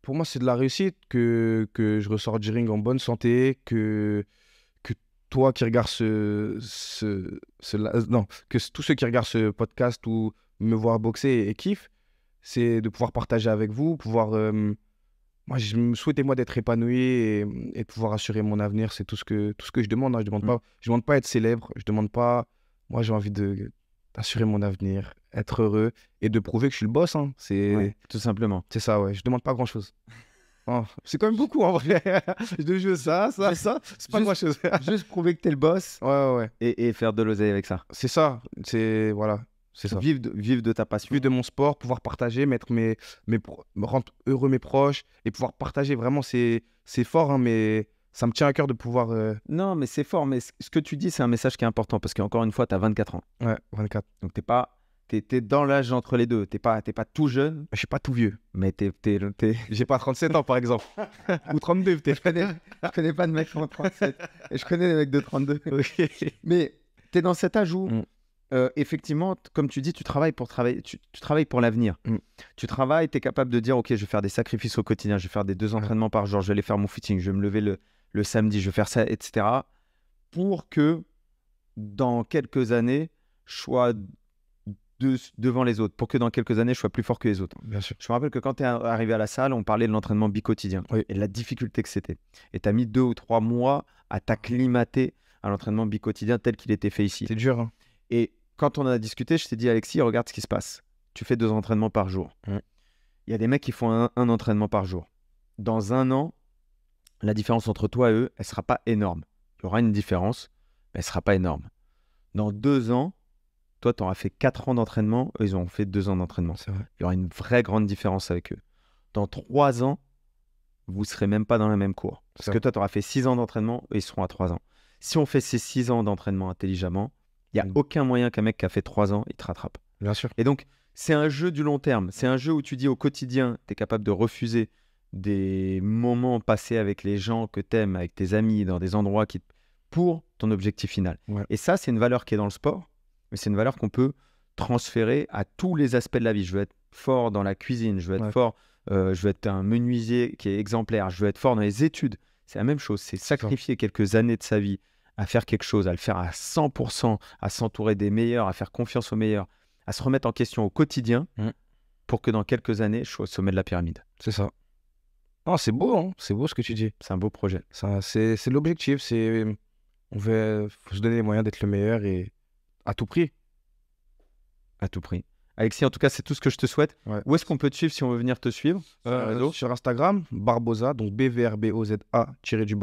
S2: Pour moi, c'est de la réussite, que je ressors du ring en bonne santé, que toi qui regardes que tous ceux qui regardent ce podcast ou me voir boxer et kiffent, c'est de pouvoir partager avec vous, pouvoir... moi, je me souhaitais d'être épanoui et de pouvoir assurer mon avenir. C'est tout ce que je demande. Hein. Je demande pas être célèbre. Je demande pas... Moi, j'ai envie d'assurer mon avenir, être heureux et de prouver que je suis le boss. Hein.
S1: Tout simplement.
S2: C'est ça, ouais. Je demande pas grand-chose. Oh, c'est quand même beaucoup, en vrai. Je joue ça. C'est pas grand-chose.
S1: Juste prouver que t'es le boss.
S2: Ouais.
S1: Et faire de l'oseille avec ça.
S2: C'est ça. Voilà. C'est ça.
S1: Vivre de ta passion.
S2: Vivre de mon sport, pouvoir partager, me rendre heureux mes proches et pouvoir partager. Vraiment, c'est fort, hein, mais ça me tient à cœur de pouvoir...
S1: Non, mais c'est fort. Mais ce que tu dis, c'est un message qui est important parce qu'encore une fois, tu as 24 ans.
S2: Ouais, 24.
S1: Donc, t'es dans l'âge entre les deux. T'es pas tout jeune.
S2: Je suis pas tout vieux.
S1: Mais
S2: J'ai pas 37 ans, par exemple. Ou 32, peut-être.
S1: Je connais pas de mecs qui ont 37. Et je connais des mecs de 32. Mais t'es dans cet âge où... effectivement, comme tu dis, tu travailles pour l'avenir. Tu travailles, tu es capable de dire, ok, je vais faire des sacrifices au quotidien, je vais faire des 2 entraînements par jour, je vais aller faire mon footing, je vais me lever le samedi, je vais faire ça, etc. Pour que dans quelques années, je sois devant les autres, pour que dans quelques années, je sois plus fort que les autres.
S2: Bien sûr.
S1: Je me rappelle que quand tu es arrivé à la salle, on parlait de l'entraînement bicotidien et de la difficulté que c'était. Et tu as mis 2 ou 3 mois à t'acclimater à l'entraînement bicotidien tel qu'il était fait ici.
S2: C'est dur, hein.
S1: Et quand on a discuté, je t'ai dit, Alexis, regarde ce qui se passe. Tu fais 2 entraînements par jour. Il y a des mecs qui font un entraînement par jour. Dans 1 an, la différence entre toi et eux, elle ne sera pas énorme. Il y aura une différence, mais elle ne sera pas énorme. Dans 2 ans, toi, tu auras fait 4 ans d'entraînement. Eux, ils ont fait 2 ans d'entraînement.
S2: C'est vrai.
S1: Il y aura une vraie grande différence avec eux. Dans 3 ans, vous ne serez même pas dans la même cour. Parce que toi, tu auras fait 6 ans d'entraînement, eux, ils seront à 3 ans. Si on fait ces 6 ans d'entraînement intelligemment, il n'y a aucun moyen qu'un mec qui a fait 3 ans, il te rattrape.
S2: Bien sûr.
S1: Et donc, c'est un jeu du long terme. C'est un jeu où tu dis au quotidien, tu es capable de refuser des moments passés avec les gens que tu aimes, avec tes amis, dans des endroits pour ton objectif final.
S2: Ouais.
S1: Et ça, c'est une valeur qui est dans le sport, mais c'est une valeur qu'on peut transférer à tous les aspects de la vie. Je veux être fort dans la cuisine, je veux être fort, je veux être un menuisier qui est exemplaire, je veux être fort dans les études. c'est la même chose. C'est sacrifier quelques années de sa vie à faire quelque chose, à le faire à 100%, à s'entourer des meilleurs, à faire confiance aux meilleurs, à se remettre en question au quotidien pour que dans quelques années, je sois au sommet de la pyramide.
S2: C'est ça. Non, c'est beau, hein. C'est beau ce que tu dis.
S1: C'est un beau projet.
S2: C'est l'objectif. Faut se donner les moyens d'être le meilleur et à tout prix.
S1: À tout prix. Alexis, en tout cas, c'est tout ce que je te souhaite.
S2: Ouais.
S1: Où est-ce qu'on peut te suivre si on veut venir te suivre sur les réseaux?
S2: Sur Instagram, Barbosa, donc BVRBOZA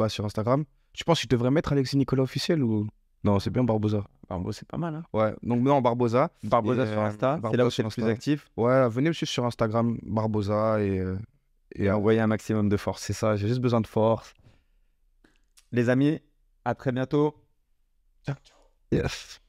S2: sur Instagram. Je pense que je devrais mettre Alexis Nicolas officiel ou... Non, c'est bien Barbosa.
S1: Barbosa, c'est pas mal. Hein,
S2: ouais, donc non, Barbosa.
S1: Barbosa sur Insta, c'est là où c'est le plus actif.
S2: Ouais, venez me suivre sur Instagram, Barbosa
S1: et envoyer un maximum de force.
S2: C'est ça, j'ai juste besoin de force.
S1: Les amis, à très bientôt.
S2: Ciao. Yes.